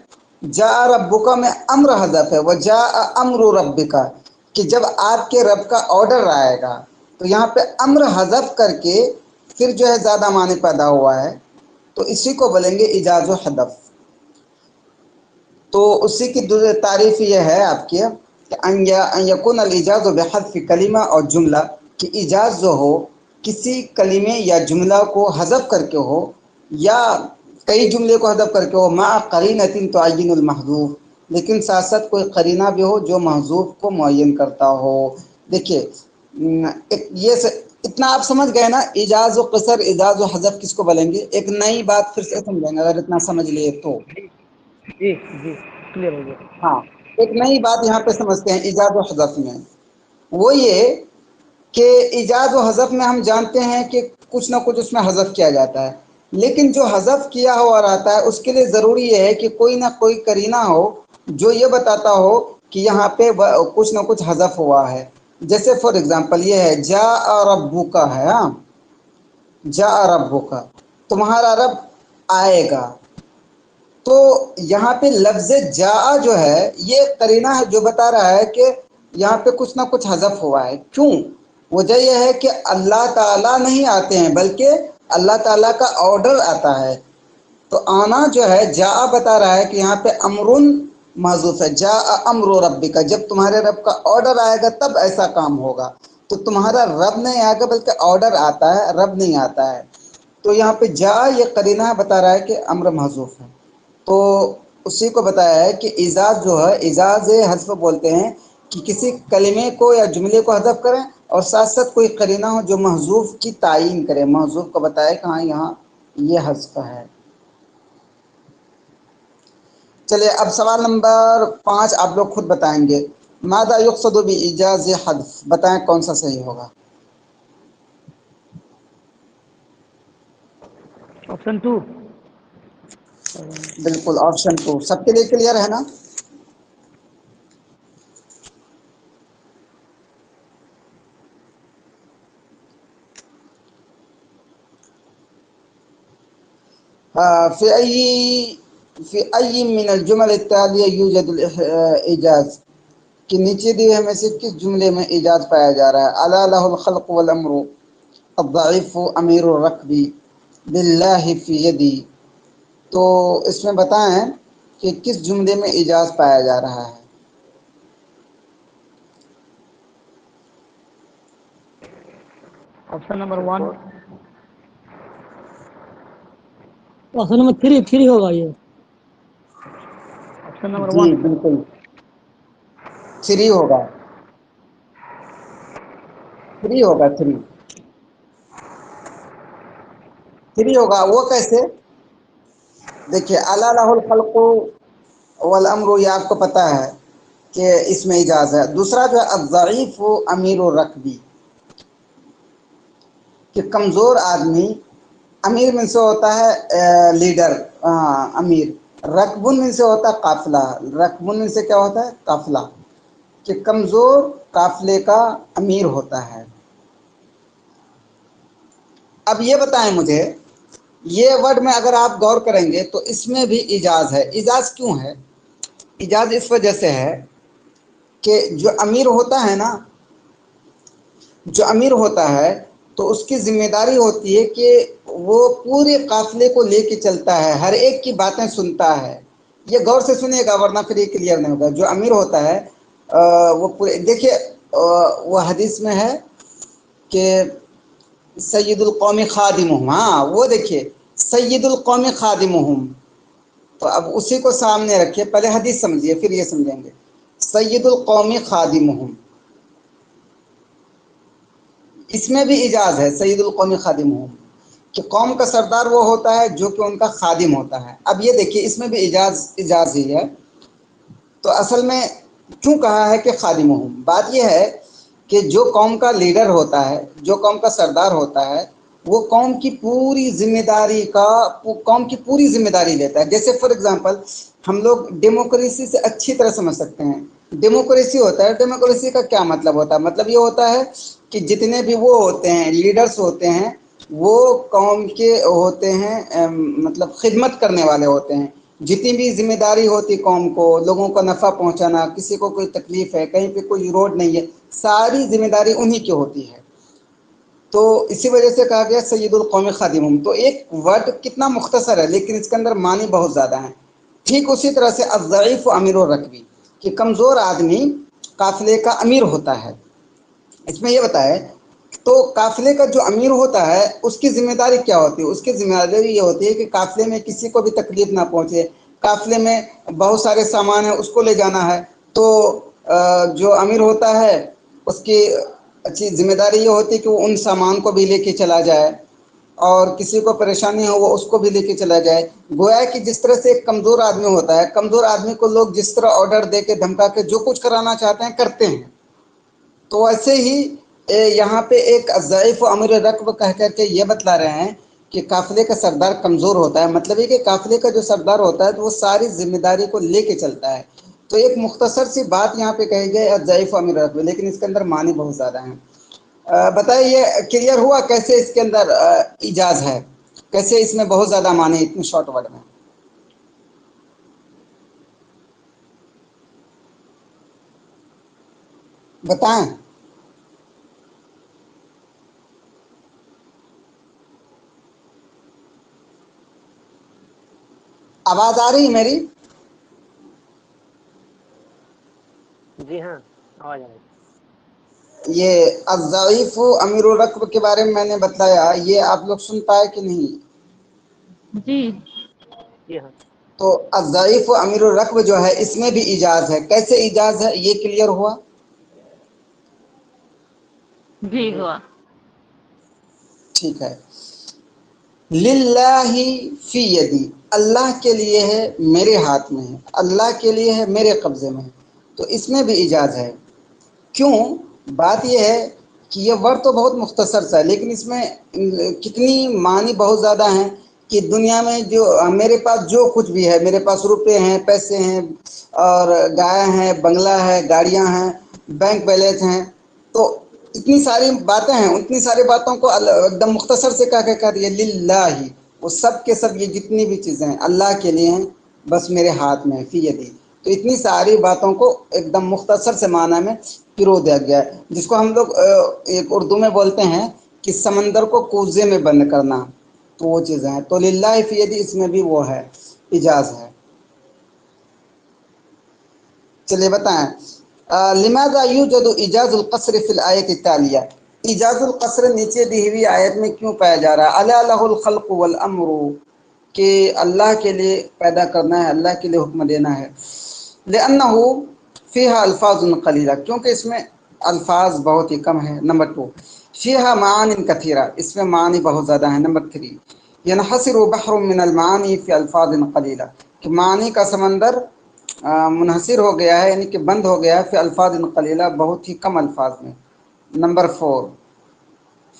جاء ربک میں امر حذف ہے وجاء امر ربک کہ جب آپ کے رب کا آرڈر آئے گا. تو یہاں پہ امر حذف کر کے پھر جو ہے زیادہ معنی پیدا ہوا ہے تو اسی کو بولیں گے ایجاز و حذف. تو اسی کی تعریف یہ ہے آپ کی کہ ان یکون الاجاز بحذف کلمہ اور جملہ کہ ایجاز جو ہو کسی کلمے یا جملہ کو حذف کر کے ہو یا کئی جملے کو حذف کر کے ہو مع قرینۃ تعین المحذوف لیکن ساتھ ساتھ کوئی قرینہ بھی ہو جو محذوف کو معین کرتا ہو. دیکھیے یہ اتنا آپ سمجھ گئے نا ایجاز و قصر ایجاز و حذف کس کو بولیں گے. ایک نئی بات پھر سے سمجھیں گے اگر اتنا سمجھ لیے تو. جی جی کلیئر ہو گیا. ہاں ایک نئی بات یہاں پہ سمجھتے ہیں ایجاز و حذف میں. وہ یہ کہ ایجاز و حذف میں ہم جانتے ہیں کہ کچھ نہ کچھ اس میں حذف کیا جاتا ہے لیکن جو حذف کیا ہوا رہتا ہے اس کے لیے ضروری یہ ہے کہ کوئی نہ کوئی قرینہ ہو جو یہ بتاتا ہو کہ یہاں پہ کچھ نہ کچھ حذف ہوا ہے. جیسے فار ایگزامپل یہ ہے جاء ربک ہے. ہاں جاء ربک تمہارا رب آئے گا. تو یہاں پہ لفظ جاء جو ہے یہ قرینہ ہے جو بتا رہا ہے کہ یہاں پہ کچھ نہ کچھ حذف ہوا ہے. کیوں؟ وجہ یہ ہے کہ اللہ تعالیٰ نہیں آتے ہیں بلکہ اللہ تعالیٰ کا آرڈر آتا ہے. تو آنا جو ہے جاء بتا رہا ہے کہ یہاں پہ امرن محذوف ہے. جاء امر ربک جب تمہارے رب کا آرڈر آئے گا تب ایسا کام ہوگا. تو تمہارا رب نہیں آئے گا بلکہ آرڈر آتا ہے رب نہیں آتا ہے. تو یہاں پہ جاء یہ قرینہ بتا رہا ہے کہ امر محذوف ہے. تو اسی کو بتایا ہے کہ ایجاز جو ہے ایجاز حذف بولتے ہیں کہ کسی کلمے کو یا جملے کو حذف کریں اور ساتھ ساتھ کوئی قرینہ ہو جو محذوف کی تعین کرے. محذوف کو بتائے کہ ہاں یہاں یہ حذف ہے. چلیے اب سوال نمبر 5 آپ لوگ خود بتائیں گے. ماذا یقصد بایجاز حذف بتائیں کون سا صحیح ہوگا. آپشن 2. بالکل آپشن 2 سب کے لیے کلیئر ہے نا. في أي من الجمل التالية يوجد الإيجاز کہ نیچے دیے میں سے کس جملے میں ایجاز پایا جا رہا ہے. الا له الخلق والامر الضعيف امیر الركب بالله في يدي. تو اس میں بتائیں کہ کس جملے میں ایجاز پایا جا رہا ہے. Option number 1. آپشن نمبر 3 ہوگا یہ. آپشن نمبر جی 1. بالکل 3 ہوگا. 3 ہوگا 3 ہوگا. وہ کیسے؟ دیکھیے الا له الخلق والامر یہ آپ کو پتہ ہے کہ اس میں ایجاز ہے. دوسرا جو ہے الضعیف امیر الرکب کہ کمزور آدمی امیر من سے ہوتا ہے لیڈر امیر. رکبن من سے ہوتا ہے قافلہ. رکبن من سے کیا ہوتا ہے قافلہ کہ کمزور قافلے کا امیر ہوتا ہے. اب یہ بتائیں مجھے یہ ورڈ میں اگر آپ غور کریں گے تو اس میں بھی ایجاز ہے. ایجاز کیوں ہے؟ ایجاز اس وجہ سے ہے کہ جو امیر ہوتا ہے نا، جو امیر ہوتا ہے تو اس کی ذمہ داری ہوتی ہے کہ وہ پورے قافلے کو لے کے چلتا ہے، ہر ایک کی باتیں سنتا ہے. یہ غور سے سنیے گا ورنہ پھر یہ کلیئر نہیں ہوگا. جو امیر ہوتا ہے وہ پورے، دیکھیے وہ حدیث میں ہے کہ سید القوم خادمہم، ہاں وہ دیکھیے سید القوم خادمہم. تو اب اسی کو سامنے رکھیے، پہلے حدیث سمجھیے پھر یہ سمجھیں گے. سید القوم خادمہم، اس میں بھی اجاز ہے. سید القوم خادمہم کہ قوم کا سردار وہ ہوتا ہے جو کہ ان کا خادم ہوتا ہے. اب یہ دیکھیے اس میں بھی اجاز ہی ہے. تو اصل میں کیوں کہا ہے کہ خادمہم؟ بات یہ ہے کہ جو قوم کا لیڈر ہوتا ہے، جو قوم کا سردار ہوتا ہے، وہ قوم کی پوری ذمہ داری لیتا ہے. جیسے فار ایگزامپل ہم لوگ ڈیموکریسی سے اچھی طرح سمجھ سکتے ہیں. ڈیموکریسی ہوتا ہے، ڈیموکریسی کا کیا مطلب ہوتا ہے؟ مطلب یہ ہوتا ہے کہ جتنے بھی وہ ہوتے ہیں لیڈرز ہوتے ہیں وہ قوم کے ہوتے ہیں، مطلب خدمت کرنے والے ہوتے ہیں. جتنی بھی ذمہ داری ہوتی قوم کو، لوگوں کو نفع پہنچانا، کسی کو کوئی تکلیف ہے، کہیں پہ کوئی روڈ نہیں ہے، ساری ذمہ داری انہی کی ہوتی ہے. تو اسی وجہ سے کہا گیا سید القوم خادمہم. تو ایک ورڈ کتنا مختصر ہے لیکن اس کے اندر معنی بہت زیادہ ہیں. ٹھیک اسی طرح سے الضعیف امیر الرکبی، کہ کمزور آدمی قافلے کا امیر ہوتا ہے. اس میں یہ بتائے تو قافلے کا جو امیر ہوتا ہے اس کی ذمہ داری کیا ہوتی ہے؟ اس کی ذمہ داری یہ ہوتی ہے کہ قافلے میں کسی کو بھی تکلیف نہ پہنچے. قافلے میں بہت سارے سامان ہیں، اس کو لے جانا ہے. تو جو امیر ہوتا ہے اس کی اچھی ذمہ داری یہ ہوتی ہے کہ وہ ان سامان کو بھی لے کے چلا جائے، اور کسی کو پریشانی ہو وہ اس کو بھی لے کے چلا جائے. گویا کہ جس طرح سے ایک کمزور آدمی ہوتا ہے، کمزور آدمی کو لوگ جس طرح آرڈر دے کے دھمکا کے جو کچھ کرانا چاہتے ہیں کرتے ہیں. تو ایسے ہی یہاں پہ ایک ضعیف و امیر رکب کہہ کر کے یہ بتلا رہے ہیں کہ قافلے کا سردار کمزور ہوتا ہے. مطلب یہ کہ قافلے کا جو سردار ہوتا ہے تو وہ ساری ذمہ داری کو لے کے چلتا ہے. تو ایک مختصر سی بات یہاں پہ کہی گئی ضعیف و امیر رکب، لیکن اس کے اندر معنی بہت زیادہ ہیں. بتائیے یہ کلیئر ہوا کیسے اس کے اندر ایجاز ہے، کیسے اس میں بہت زیادہ معنی اتنی شارٹ ورڈ میں؟ بتائیں. آواز آ رہی ہے میری؟ جی ہاں آواز آ رہی. یہ الضعیف امیر الرکب کے بارے میں نے بتلایا، یہ آپ لوگ سن پائے کہ نہیں؟ جی جی ہاں. تو الضعیف امیر الرکب جو ہے اس میں بھی ایجاز ہے. کیسے ایجاز ہے یہ کلیئر ہوا؟ جی ہوا. ٹھیک ہے. للہ فی یدی، اللہ کے لیے ہے، میرے ہاتھ میں ہے، اللہ کے لیے ہے، میرے قبضے میں ہے. تو اس میں بھی ایجاز ہے. کیوں؟ بات یہ ہے کہ یہ ورڈ تو بہت مختصر سا ہے لیکن اس میں کتنی معنی بہت زیادہ ہیں. کہ دنیا میں جو میرے پاس جو کچھ بھی ہے، میرے پاس روپے ہیں، پیسے ہیں، اور گائے ہیں، بنگلہ ہے، گاڑیاں ہیں، بینک بیلنس ہیں، تو اتنی ساری باتیں ہیں. اتنی ساری باتوں کو ایک دم مختصر سے کہہ دیا للہ، وہ سب کے سب یہ جتنی بھی چیزیں ہیں اللہ کے لیے ہیں، بس میرے ہاتھ میں فی یدی. تو اتنی ساری باتوں کو ایک دم مختصر سے معنی میں پرو دیا گیا ہے، جس کو ہم لوگ ایک اردو میں بولتے ہیں کہ سمندر کو کوزے میں بند کرنا. تو وہ چیزیں ہیں. تو للہ فی یدی اس میں بھی وہ ہے، ایجاز ہے. چلیے بتائیں لماذا یوجد ایجاز القصر فی الآیت التالیہ، ایجاز القصر نیچے دی ہوئی آیت میں کیوں پایا جا رہا ہے؟ الا لہ الخلق والامر، کہ اللہ کے لیے پیدا کرنا ہے، اللہ کے لیے حکم دینا ہے. لأنہ فیہا الفاظ قلیلہ، کیونکہ اس میں الفاظ بہت ہی کم ہیں. نمبر 2 فیہا معانی کثیرہ، اس میں معنی بہت زیادہ ہیں. نمبر 3 ینحصر بحر من المعانی فی الفاظ قلیلہ، کہ معنی کا سمندر منحصر ہو گیا ہے، یعنی کہ بند ہو گیا ہے فی الفاظ قلیلہ، بہت ہی کم الفاظ میں. نمبر 4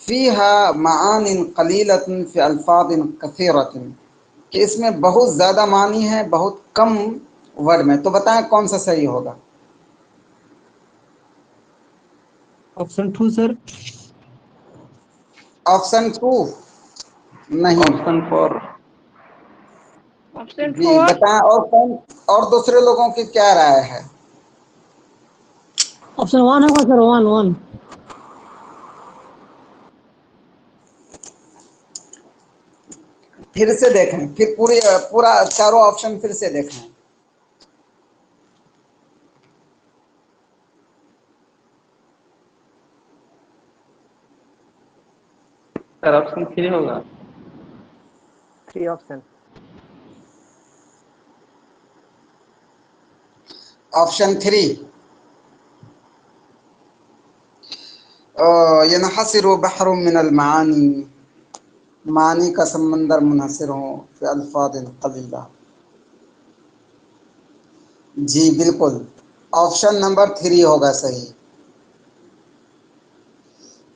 فیہا معانی قلیلۃ فی الفاظ کثیرۃ، کہ اس میں بہت زیادہ معنی ہے بہت کم ورڈ میں. تو بتائیں کون سا صحیح ہوگا؟ آپشن 2 سر. آپشن 2 नहीं। ऑप्शन 4। ऑप्शन जी 4। बताएं, और कौन, और दूसरे लोगों की क्या राय है? ऑप्शन 1 होगा सर, 1 1। फिर से देखें, फिर पूरा चारों ऑप्शन फिर से देखें। सर ऑप्शन 3 होगा। 3 ऑप्शन। ऑप्शन 3, यनहसिरु बहरुम मिनल मानी, मानी का समंदर मुनहसिर हो फी अल्फाज़िन क़लीला। जी बिल्कुल, ऑप्शन नंबर 3 होगा सही।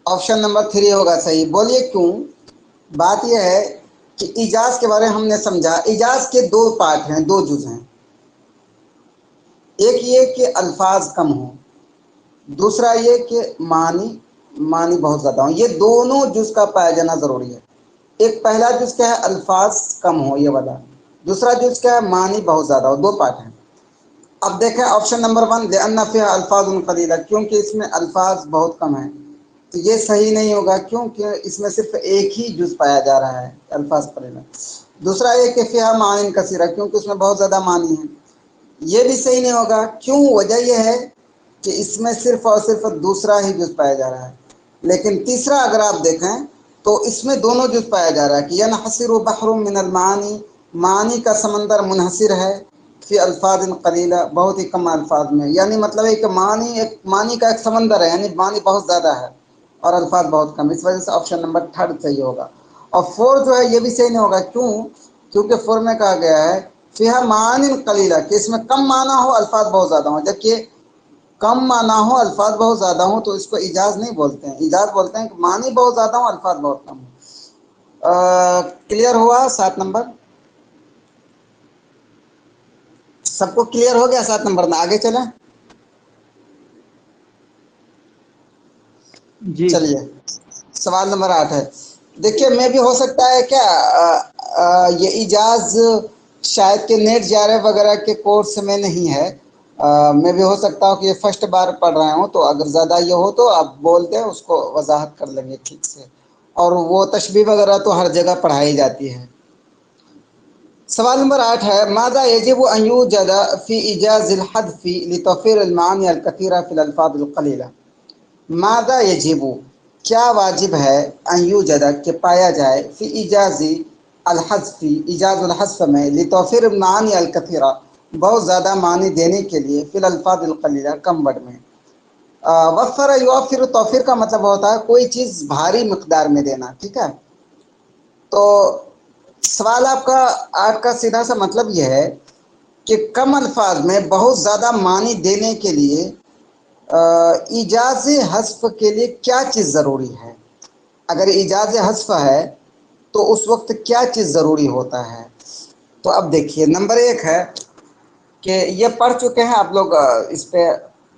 ऑप्शन नंबर 3 होगा सही। बोलिए क्यों? बात यह है कि इजाज के बारे में हमने समझा। इजाज के दो पार्ट हैं, दो जुज हैं। एक ये कि अल्फाज कम हो, दूसरा ये कि मानी बहुत ज़्यादा हो। ये दोनों जुज का पाया जाना ज़रूरी है। एक पहला जुज क्या है, अल्फाज कम हो ये वाला। दूसरा जुज क्या है, मानी बहुत ज़्यादा हो। दो पार्ट हैं। अब देखें ऑप्शन नंबर 1, लिअन्ना फ़ीहा अल्फाज़ुन क़लीला, क्योंकि इसमें अल्फाज बहुत कम है। तो ये सही नहीं होगा, क्योंकि इसमें सिर्फ एक ही जुज पाया जा रहा है, अल्फाज क़लीला। दूसरा ये कि फ़ीहा मानिन कसीरा, क्योंकि उसमें बहुत ज़्यादा मानी है। ये भी सही नहीं होगा। क्यों? वजह यह है कि इसमें सिर्फ और सिर्फ दूसरा ही जुज पाया जा रहा है। लेकिन तीसरा अगर आप देखें तो इसमें दोनों जुज पाया जा रहा है कि यनहसिरु बहरुम मिनल मानी, मानी का समंदर मुनहसिर है फी अल्फाज़िन क़लीला, बहुत ही कम अल्फाज में। यानी मतलब है कि मानी का एक समंदर है, यानी मानी बहुत ज़्यादा है और अल्फाज बहुत कम। इस वजह से ऑप्शन नंबर 3 सही होगा। और 4 जो है ये भी सही नहीं होगा। क्यों? क्योंकि 4 में कहा गया है फ़ीहा मानिन क़लीला, कि इसमें कम माना हो अल्फाज बहुत ज़्यादा हो। जबकि कम माना हो अल्फाज बहुत ज़्यादा हो तो इसको इजाज नहीं बोलते हैं। इजाज बोलते हैं कि मानी बहुत ज़्यादा हो अल्फाज बहुत कम हो। क्लियर हुआ 7 नंबर? सबको क्लियर हो गया 7 नंबर में? आगे चलें। जी। चलिए सवाल नंबर 8 है। देखिए, मैं भी हो सकता है क्या ये इजाज शायद के नेट जारे वगैरह के कोर्स में नहीं है। मैं भी हो सकता हूँ कि ये फर्स्ट बार पढ़ रहा हूँ, तो अगर ज़्यादा ये हो तो आप बोल दें, उसको वजाहत कर लेंगे ठीक से। और वो तशबीह वगैरह तो हर जगह पढ़ाई जाती है। सवाल नंबर 8 है, माज़ा यजिबु अन यूजद फ़ी इजाज़िल हज़फ़ी लितौफ़ीर अल मानी अल कसीरा फ़िल अल्फ़ाज़िल क़लीला। माज़ा यजिबु, क्या वाजिब है, अन यूजद के पाया जाए, फ़ी इजाज़ी अल हज़फ़ी, इजाज़ुल हज़फ़ में, लितौफ़ीर अल मानी अल कसीरा, बहुत ज़्यादा मानी देने के लिए, फ़िल अल्फ़ाज़िल क़लीला, कम वर्ड में। वफ़र युवफ़िर, तौफ़ीर का मतलब होता है कोई चीज़ भारी मिक़दार में देना। ठीक है, तो सवाल आपका 8 का सीधा सा मतलब यह है कि कम अल्फाज में बहुत ज़्यादा मानी देने के लिए इजाज़ हज़्फ़ के लिए क्या चीज़ ज़रूरी है। अगर इजाज़ हज़्फ़ है तो उस वक्त क्या चीज़ ज़रूरी होता है। तो अब देखिए, नंबर 1 है कि ये पढ़ चुके हैं आप लोग, इस पे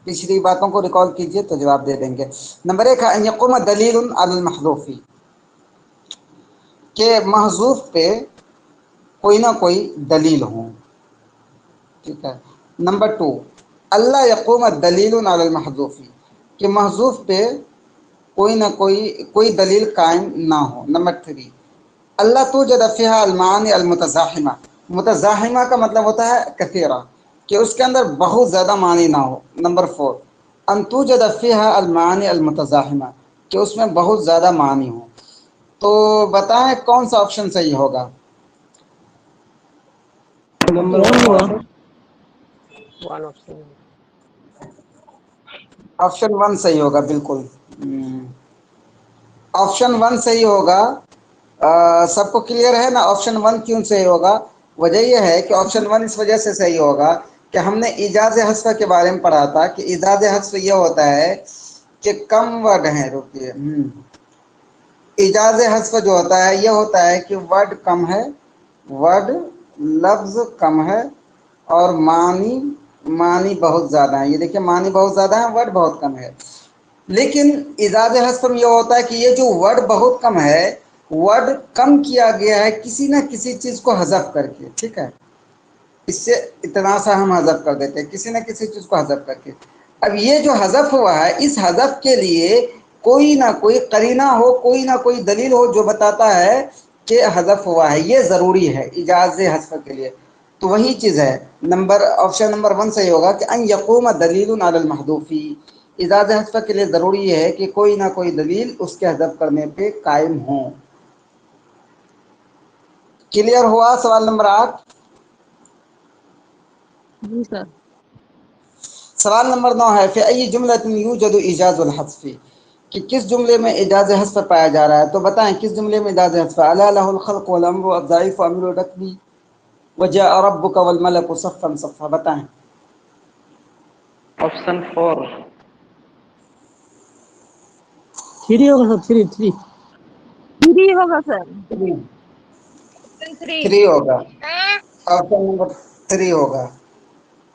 पिछली बातों को रिकॉल कीजिए तो जवाब दे देंगे। नंबर 1 है अन यक़ूम दलीलुन अलल महज़ूफ़ी, के महज़ूफ़ पे कोई ना कोई दलील हो। ठीक है। नंबर 2, अल्ला यक़ूम दलीलुन अलल महज़ूफ़ी, कि महज़ूफ़ पे कोई ना कोई दलील कायम ना हो। नंबर 3, अल्ला तूजद फ़ीहा अल मानी अल मुतज़ाहिमा, मुतज़ाहिमा का मतलब होता है कसीरा, कि उसके अंदर बहुत ज़्यादा मानी ना हो। नंबर 4, अन तूजद फ़ीहा अल मानी अल मुतज़ाहिमा, कि उसमें बहुत ज़्यादा मानी हो। तो बताएं कौन सा ऑप्शन सही होगा? नंबर 1 1 होगा। होगा सर। 1 ऑप्शन। ऑप्शन 1 सही होगा, बिल्कुल। ऑप्शन 1 सही होगा। सबको क्लियर है ना ऑप्शन 1 क्यों सही होगा? वजह यह है कि ऑप्शन 1 इस वजह से सही होगा कि हमने इजाज़ हज़्फ़ के बारे में पढ़ा था कि इजाज़ हज़्फ़ ये होता है कि कम वर्ड हैं। रुकिए, इजाज़ हज़्फ़ जो होता है ये होता है कि वर्ड कम है, वर्ड लफ्ज़ कम है और मानी बहुत ज़्यादा है। ये देखिए, मानी बहुत ज़्यादा है, वर्ड बहुत कम है। लेकिन इजाज़ हज़्फ़ में यह होता है कि ये जो वर्ड बहुत कम है वर्ड कम किया गया है किसी न किसी चीज़ को हज़फ करके, ठीक है, इससे इतना सा हम हज़फ कर देते हैं किसी न किसी चीज़ को हज़फ करके। अब ये जो हज़फ हुआ है, इस हज़फ के लिए कोई ना कोई करीना हो, कोई ना कोई दलील हो जो बताता है कि हज़फ हुआ है, ये ज़रूरी है इजाज़ हज़फ के लिए। तो वही चीज़ है, ऑप्शन नंबर 1 सही होगा कि अन यक़ूम दलीलुन अलल महदूफ़ी। इजाज़ हज़फ के लिए ज़रूरी है कि कोई ना कोई दलील उसके हज़फ करने पे कायम हो। क्लियर हुआ सवाल नंबर 8? जी सर। सवाल नंबर 9 है फिर अई जुमलतन यूजदु इजाज़ुल हज़फ़ी, कि किस जुमले में इजाज़ हज़फ़ पाया जा रहा है। तो बताएं किस जुमले में इजाज़ हज़फ़। अला लहुल खल्क़ु वल अम्रु अज़्ज़ाइफ़ु अमीरु रक्बी वजाअ रब्बुका वल मलकु सफ़्फ़न सफ़्फ़ा। बताएं। ऑप्शन 4। 3 होगा सर, 3 3 होगा सर। 3। 3 होगा, ऑप्शन नंबर 3 होगा,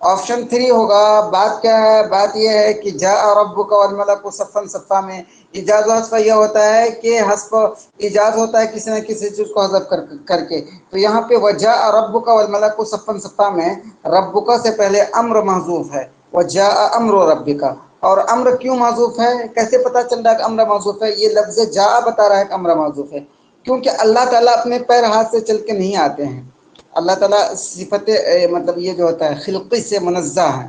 ऑप्शन 3 होगा। बात क्या है, बात यह है कि जा रब्बुका वल मलकु सफ़्फ़न सफ़्फ़ा में इजाज़ हज़फ़ यह होता है कि हज़फ़ इजाज़ होता है किसी न किसी चीज़ को हज़फ़ करके। तो यहाँ पे वजा रब्बुका वल मलकु सफ़्फ़न सफ़्फ़ा में रब्बुका से पहले अम्र महज़ूफ़ है, वजा अम्र रब्बिका। और अम्र क्यों महज़ूफ़ है, कैसे पता चल रहा है कि अम्र महज़ूफ़ है। ये लफ्ज़ जा बता रहा है कि अम्र महज़ूफ़ है, क्योंकि अल्लाह ताला अपने पैर हाथ से चल के नहीं आते हैं। अल्लाह ताला सिफत मतलब ये जो होता है खिल्क़ी से मुनज़्ज़ह है।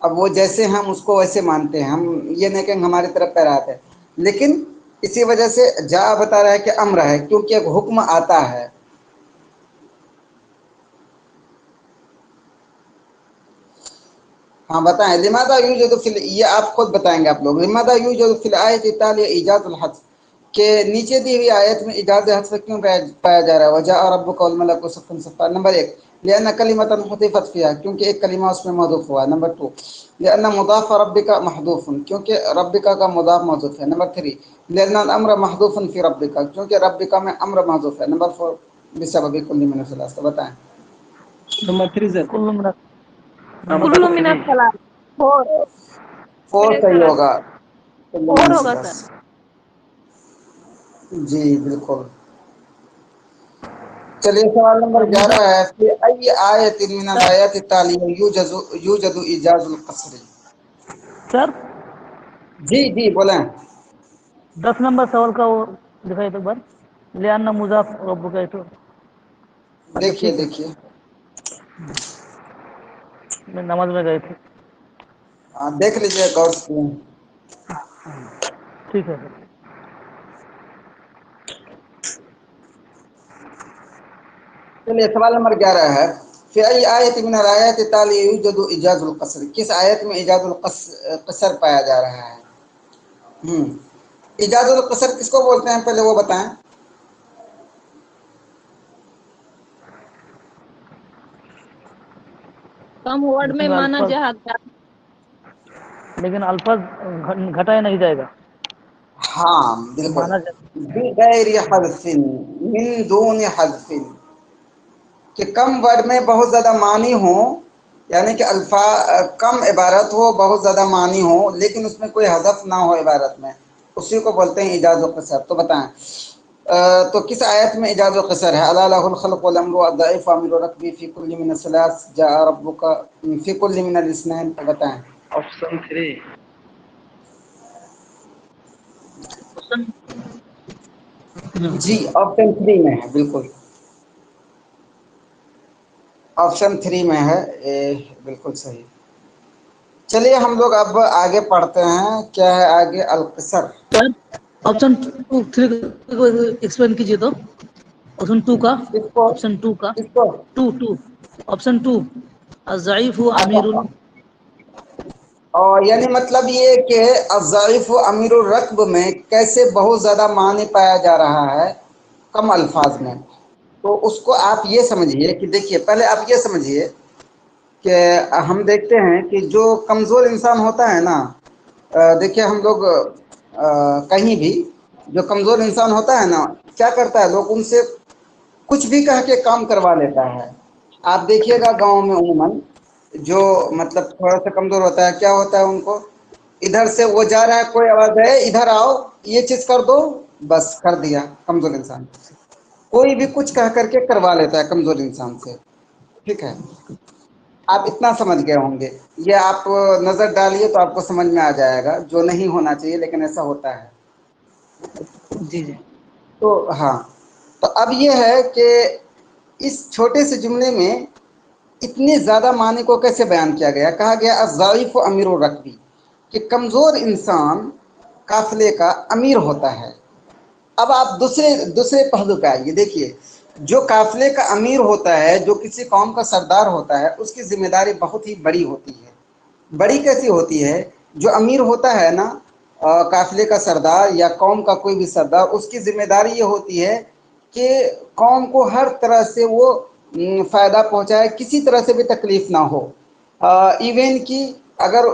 अब वो जैसे हम उसको वैसे मानते हैं, हम ये नहीं कहेंगे हमारी तरफ पैर आते हैं, लेकिन इसी वजह से जा बता रहा है कि अम्र है, क्योंकि एक हुक्म आता है। हाँ बताएं, लिमादा यूजदु फिल, ये आप खुद बताएंगे आप लोग। लिमादा यूजदु फिल आयत तालिया इजाज़ुल हज़्फ़, के नीचे दी हुई आयत में इजाज़ हज़्फ़ क्यों पाया जा रहा है। वजाअ रब्बुका वल मलकु सफ़्फ़न सफ़्फ़ा। नंबर 1 लिअन्ना कलिमतन हुज़िफ़त फ़ीहा, क्योंकि एक कलिमा उसमें महज़ूफ़ हुआ है। नंबर 2 लिअन्ना मुज़ाफ़ रब्बिका महज़ूफ़ुन, क्योंकि रब्बिका का मुज़ाफ़ महज़ूफ़ है। नंबर 3 लिअन्ना अल-अम्र महज़ूफ़ुन फ़ी रब्बिका, क्योंकि रब्बिका में अम्र महज़ूफ़ है। नंबर 4 बिसबबि कुल्लि मिन सलासा। बताएं। Number 3 sir. Kullu minute. Number Kullu 4। Minute सलाह 4। 4 सही होगा। 4 होगा सर। जी बिल्कुल। चलिए सवाल नंबर सर मुझे 11 है कि अई आयतिन मिनल आयाति तालिया यूजदु इजाजुल कसरी। सर जी जी बोलें। 10 नंबर सवाल का वो दिखाई तो एक बार। लियाना मुजाफ रब्बु का तो अच्छा देखिए ठीक है, देखिए, मैं नमाज में गए थे। देख लीजिए गौर से। ठीक है सर। चलिए सवाल नंबर 11 है कि अई आयत मिनल आयाति तालिया यूजदु इजाजुल कसरी, किस आयत में इजाजुल कसर पाया जा रहा है। इजाजुल कसर किसको बोलते हैं, पहले वो बताएं। कम वर्ड में जिसमें माना अल्फाज, जाता। लेकिन अल्फाज घटाया नहीं जाएगा, हाँ बिल्कुल, माना जाए। बिगैर हज़्फ़िन मिन दून हज़्फ़िन, कि कम वर्ड में बहुत ज़्यादा मानी हो, यानी कि कम इबारत हो, बहुत ज़्यादा मानी हो, लेकिन उसमें कोई हज़फ ना हो इबारत में, उसी को बोलते हैं इजाज़ क़सर। तो बताएं तो किस आयत में इजाज़ क़सर है। अला लहुल खल्क़ु वल अम्रु अज़्ज़ाइफ़ु अमीरु रक्बी फ़ी कुल्लि मिन सलास जाअ रब्बुका फ़ी कुल्लि मिनल इस्नैन। तो बताएं। ऑप्शन 3। जी ऑप्शन 3 में है, बिल्कुल ऑप्शन 3 में है, बिल्कुल सही। चलिए हम लोग अब आगे पढ़ते हैं, क्या है आगे, अल-क़सर। सर ऑप्शन 3 को एक्सप्लेन कीजिए तो। ऑप्शन 2 का, इसको ऑप्शन 2 का, इसको 2 ऑप्शन 2 अज़्ज़ाइफ़ु अमीरुल। और यानी मतलब ये कि अज़्ज़ाइफ़ अमीरुर रक्ब में कैसे बहुत ज़्यादा मानी पाया जा रहा है कम अल्फाज में। तो उसको आप ये समझिए कि देखिए, पहले आप ये समझिए कि हम देखते हैं कि जो कमज़ोर इंसान होता है ना, देखिए हम लोग कहीं भी जो कमज़ोर इंसान होता है ना, क्या करता है, लोग उनसे कुछ भी कह के काम करवा लेता है। आप देखिएगा गांव में उमूमन जो मतलब थोड़ा सा कमज़ोर होता है, क्या होता है उनको, इधर से वो जा रहा है, कोई आवाज़ है इधर आओ ये चीज़ कर दो, बस कर दिया कमजोर इंसान। कोई भी कुछ कह करके करवा लेता है कमजोर इंसान से, ठीक है। आप इतना समझ गए होंगे, ये आप नजर डालिए तो आपको समझ में आ जाएगा, जो नहीं होना चाहिए लेकिन ऐसा होता है। जी जी। तो हाँ, तो अब ये है कि इस छोटे से जुमले में इतने ज़्यादा माने को कैसे बयान किया गया। कहा गया अज़्ज़ाइफ़ु अमीरुर रकबी, कि कमज़ोर इंसान काफिले का अमीर होता है। अब आप दूसरे दूसरे पहलू पे आइए, देखिए जो काफिले का अमीर होता है, जो किसी कौम का सरदार होता है, उसकी जिम्मेदारी बहुत ही बड़ी होती है। बड़ी कैसी होती है? जो अमीर होता है ना, काफिले का सरदार या कौम का कोई भी सरदार, उसकी जिम्मेदारी ये होती है कि कौम को हर तरह से वो फ़ायदा पहुंचाए, किसी तरह से भी तकलीफ ना हो। इवन कि अगर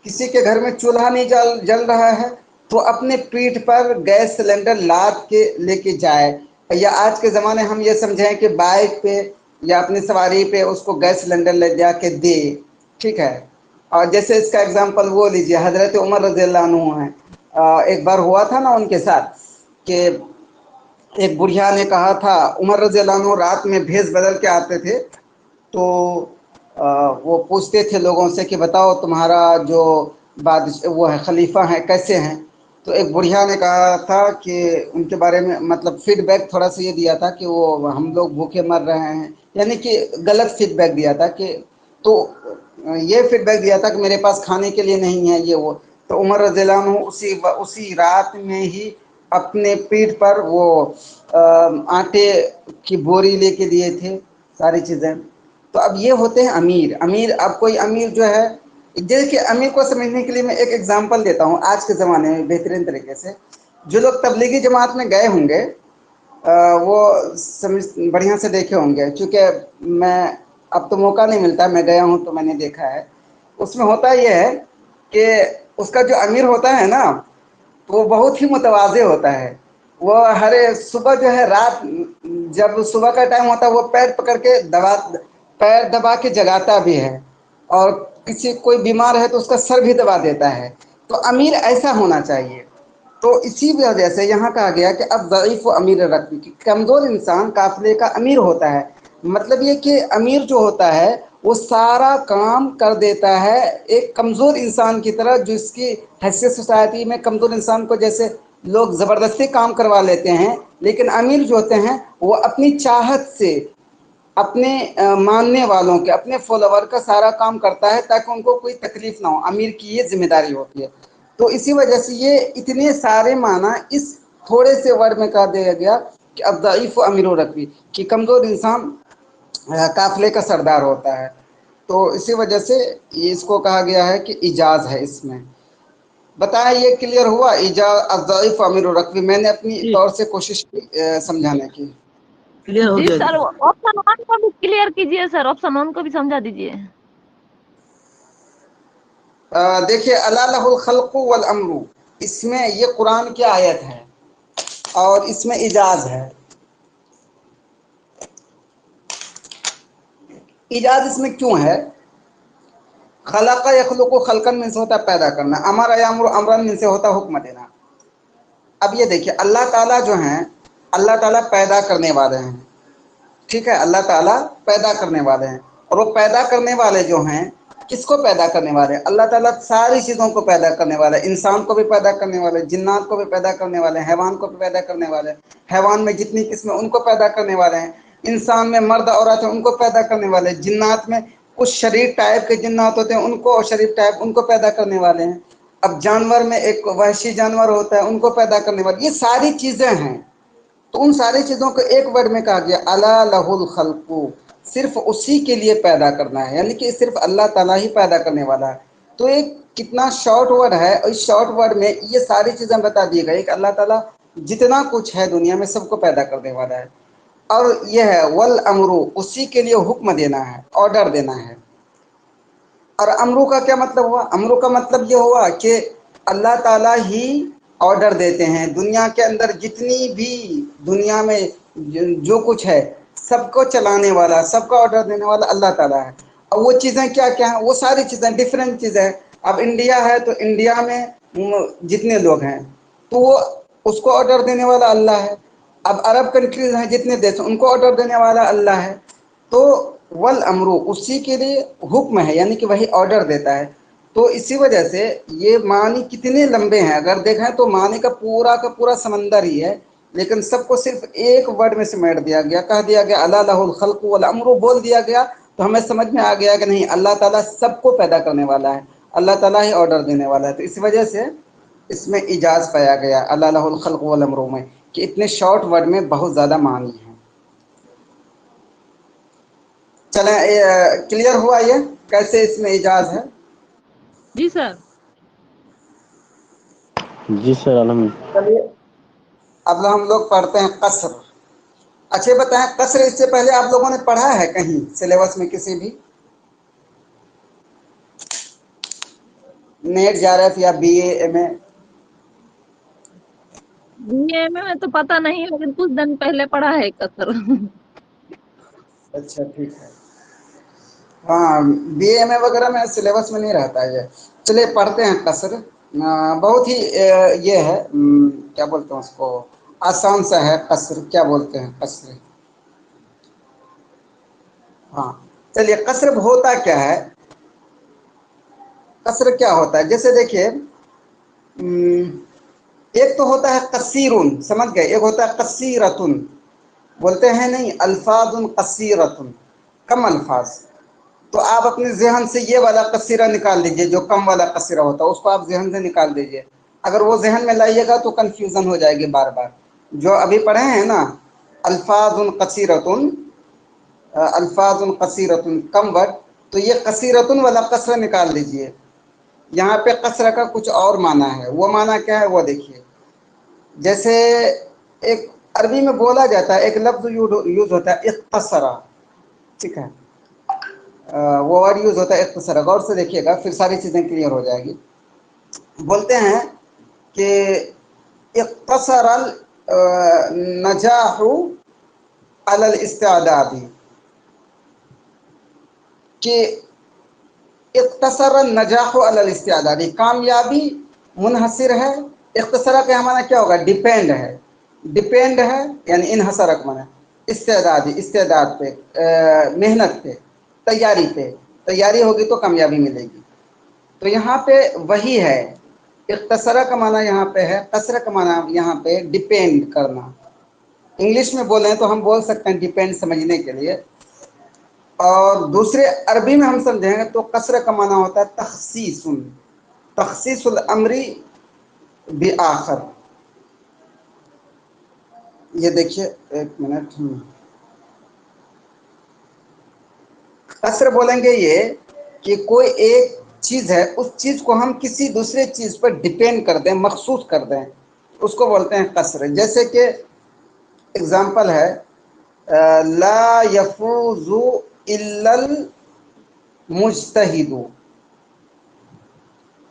किसी के घर में चूल्हा नहीं जल रहा है तो अपने पीठ पर गैस सिलेंडर लाद के लेके जाए, या आज के ज़माने हम ये समझें कि बाइक पे या अपनी सवारी पे उसको गैस सिलेंडर ले जाके दे, ठीक है। और जैसे इसका एग्जांपल वो लीजिए, हजरत उमर रज़ियल्लाहु अन्हु हैं। एक बार हुआ था ना उनके साथ कि एक बुढ़िया ने कहा था, उमर रज़ियल्लाहु अन्हु रात में भेष बदल के आते थे, तो वो पूछते थे लोगों से कि बताओ तुम्हारा जो बादशाह वो है खलीफा है कैसे हैं। तो एक बुढ़िया ने कहा था कि उनके बारे में मतलब फीडबैक थोड़ा सा ये दिया था कि वो हम लोग भूखे मर रहे हैं, यानी कि गलत फीडबैक दिया था कि, तो ये फीडबैक दिया था कि मेरे पास खाने के लिए नहीं है ये वो। तो उमर रज़ियल्लाहु अन्हु उसी रात में ही अपने पीठ पर वो आटे की बोरी लेके दिए थे, सारी चीज़ें। तो अब ये होते हैं अमीर। अमीर अब कोई अमीर जो है, देखिए अमीर को समझने के लिए मैं एक एग्जांपल देता हूँ आज के ज़माने में बेहतरीन तरीके से। जो लोग तबलीगी जमात में गए होंगे वो समझ बढ़िया से देखे होंगे, क्योंकि मैं अब तो मौका नहीं मिलता, मैं गया हूँ तो मैंने देखा है। उसमें होता यह है कि उसका जो अमीर होता है ना, तो वो बहुत ही मुतवाज़े होता है। वो हर सुबह जो है, रात जब सुबह का टाइम होता है वो पैर पकड़ के पैर दबा के जगाता भी है, और किसी कोई बीमार है तो उसका सर भी दबा देता है। तो अमीर ऐसा होना चाहिए। तो इसी वजह से यहाँ कहा गया कि अब ज़ईफ़ व अमीर रकबी, की कमज़ोर इंसान काफिले का अमीर होता है। मतलब ये कि अमीर जो होता है वो सारा काम कर देता है एक कमज़ोर इंसान की तरह, जिसकी हैसियत सोसाइटी में कमज़ोर इंसान को जैसे लोग ज़बरदस्ती काम करवा लेते हैं, लेकिन अमीर जो होते हैं वो अपनी चाहत से अपने मानने वालों के, अपने फॉलोवर का सारा काम करता है ताकि उनको कोई तकलीफ ना हो। अमीर की ये जिम्मेदारी होती है। तो इसी वजह से ये इतने सारे माना इस थोड़े से वर्ड में कह दिया गया कि अब ज़ईफ़ अमीर रकबी, कि कमज़ोर इंसान काफिले का सरदार होता है। तो इसी वजह से ये इसको कहा गया है कि इजाज़ है इसमें। बताएं ये क्लियर हुआ? इजाज़ अज़-ज़ईफ़ अमीर रकबी, मैंने अपनी जी तौर से कोशिश की समझाने की। क्लियर हो जी गया सर, जी। ऑप्शन वन को भी क्लियर कीजिए सर, ऑप्शन वन को भी समझा दीजिए। देखिए अला लहुल खल्क़ु वल अम्रु, इसमें ये कुरान की आयत है और इसमें इजाज़ है। इजाज़ इसमें क्यों है? खलक़ा यख़्लुक़ु खल्क़न में से होता है पैदा करना, अमर यामुरु अमरन में से होता है हुक्म देना। अब ये देखिए अल्लाह ताला जो हैं, अल्लाह ताला पैदा करने वाले हैं, ठीक है। अल्लाह ताला पैदा करने वाले हैं, और वो पैदा करने वाले जो हैं, किसको पैदा करने वाले हैं? अल्लाह ताला सारी चीज़ों को पैदा करने वाले हैं। इंसान को भी पैदा करने वाले, जिन्नात को भी पैदा करने वाले, हैवान को भी पैदा करने वाले, हैवान में जितनी किस्में उनको पैदा करने वाले हैं, इंसान में मर्द औरत है उनको पैदा करने वाले, जिन्नात में कुछ शरीफ टाइप के जिन्नात होते हैं उनको, और शरीफ टाइप उनको पैदा करने वाले हैं। अब जानवर में एक वहशी जानवर होता है उनको पैदा करने वाले, ये सारी चीज़ें हैं। तो उन सारी चीज़ों को एक वर्ड में कहा गया अला लहुल खल्क़ु, सिर्फ उसी के लिए पैदा करना है, यानी कि सिर्फ अल्लाह ताला ही पैदा करने वाला है। तो एक कितना शॉर्ट वर्ड है, और इस शॉर्ट वर्ड में ये सारी चीज़ें बता दी गई कि अल्लाह ताला जितना कुछ है दुनिया में सबको पैदा करने वाला है। और यह है वल अमरु, उसी के लिए हुक्म देना है, ऑर्डर देना है। और अमरू का क्या मतलब हुआ? अमरू का मतलब ये हुआ कि अल्लाह ताला ही ऑर्डर देते हैं। दुनिया के अंदर जितनी भी दुनिया में जो कुछ है सबको चलाने वाला, सबका ऑर्डर देने वाला अल्लाह ताला है। और वो चीज़ें क्या क्या हैं? वो सारी चीज़ें डिफरेंट चीज़ें हैं। अब इंडिया है तो इंडिया में जितने लोग हैं तो वो उसको ऑर्डर देने वाला अल्लाह है। अब अरब कंट्रीज हैं जितने देश, उनको ऑर्डर देने वाला अल्लाह है। तो वल अमरू, उसी के लिए हुक्म है, यानी कि वही ऑर्डर देता है। तो इसी वजह से ये मानी कितने लंबे हैं, अगर देखें तो मानी का पूरा समंदर ही है, लेकिन सबको सिर्फ एक वर्ड में समेट दिया गया, कह दिया गया अला लहुल खल्क़ वल अम्रु, बोल दिया गया। तो हमें समझ में आ गया कि नहीं, अल्लाह ताला सबको पैदा करने वाला है, अल्लाह ताला ही ऑर्डर देने वाला है। तो इस वजह से इसमें इजाज़ पाया गया अला लहुल खल्क़ वल अम्रु में, कि इतने शॉर्ट वर्ड में बहुत ज़्यादा मानी है। चलें, क्लियर हुआ ये कैसे इसमें इजाज़ है? जी सर। जी सर अल्हम्दुलिल्लाह। चलिए अब हम लोग पढ़ते हैं कसर। अच्छे बताएं, कसर इससे पहले आप लोगों ने पढ़ा है कहीं सिलेबस में किसी भी? नेट JRF या BA में? बीए में तो पता नहीं, लेकिन कुछ दिन पहले पढ़ा है कसर। अच्छा ठीक है। हाँ, BA में वगैरह में सिलेबस में नहीं रहता है ये। चलिए पढ़ते हैं कसर। बहुत ही ये है, क्या बोलते हैं उसको, आसान सा है कसर। क्या बोलते हैं कसर? हाँ चलिए, कसर होता क्या है? कसर क्या होता है, जैसे देखिए, एक तो होता है कसीरुन, समझ गए, एक होता है कसीरतुन, बोलते हैं नहीं अल्फाजुन कसीरतुन, कम अल्फाज। तो आप अपने जहन से ये वाला कसीरा निकाल लीजिए, जो कम वाला कसीरा होता है उसको आप जहन से निकाल दीजिए। अगर वो जहन में लाइएगा तो कंफ्यूजन हो जाएगी बार बार। जो अभी पढ़े हैं ना, अल्फाजुन कसीरतुन, अल्फाजुन कसीरतुन कम वर्ड, तो ये कसीरतुन वाला कसरा निकाल लीजिए। यहाँ पे कसरा का कुछ और माना है, वो माना क्या है वो देखिए। जैसे एक अरबी में बोला जाता है, एक लफ्ज़ यूज होता है इख्तसरा, ठीक है, वो वर्ड यूज होता है इख्तसरा। गौर से देखिएगा, फिर सारी चीज़ें क्लियर हो जाएगी। बोलते हैं कि इख्तसरल नजाहु अलल इस्तिअदादी, कि इख्तसर नजाहु अलल इस्तिअदादी, कामयाबी मुनहसिर है। इख्तसरा का हमारा क्या होगा, डिपेंड है, डिपेंड है यानी इनहसर का माना इस्तेदादी, इस्तेदाद पे, मेहनत पे, तैयारी पे, तैयारी होगी तो कामयाबी मिलेगी। तो यहाँ पे वही है, इख्तसरा का माना यहाँ पे है, कसर का माना यहाँ पे डिपेंड करना। इंग्लिश में बोलें तो हम बोल सकते हैं डिपेंड समझने के लिए, और दूसरे अरबी में हम समझेंगे तो कसर का माना होता है तखसीसुन, तखसीसुल अमरी बि आखर। ये देखिए एक मिनट, कसर बोलेंगे ये कि कोई एक चीज़ है, उस चीज़ को हम किसी दूसरे चीज़ पर डिपेंड कर दें, मखसूस कर दें, उसको बोलते हैं कसर। जैसे कि एग्जाम्पल है, ला यफूजु इल्लल मुज्तहिदु,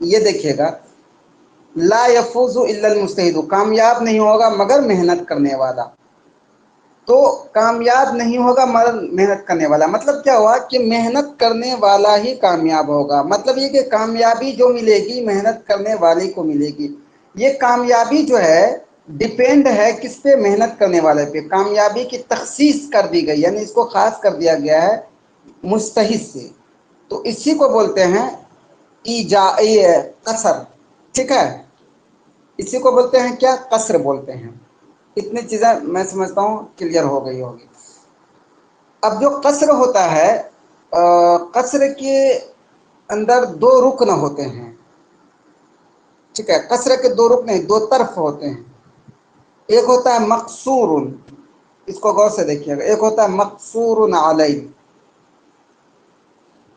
ये देखिएगा, ला यफूजु इल्लल मुज्तहिदु, कामयाब नहीं होगा मगर मेहनत करने वाला। तो कामयाब नहीं होगा मगर मेहनत करने वाला, मतलब क्या हुआ कि मेहनत करने वाला ही कामयाब होगा। मतलब ये कि कामयाबी जो मिलेगी मेहनत करने वाले को मिलेगी। ये कामयाबी जो है डिपेंड है किस पे, मेहनत करने वाले पे। कामयाबी की तखसीस कर दी गई, यानी इसको खास कर दिया गया है मुस्तहिद से। तो इसी को बोलते हैं कसर, ठीक है, इसी को बोलते हैं क्या, कसर बोलते हैं। इतनी चीज़ें मैं समझता हूँ क्लियर हो गई होगी। अब जो कसर होता है, कसर के अंदर दो रुकन होते हैं, ठीक है, कसर के दो रुकन, दो तरफ होते हैं। एक होता है मकसूरुन, इसको गौर से देखिएगा, एक होता है मकसूरुन अलैह।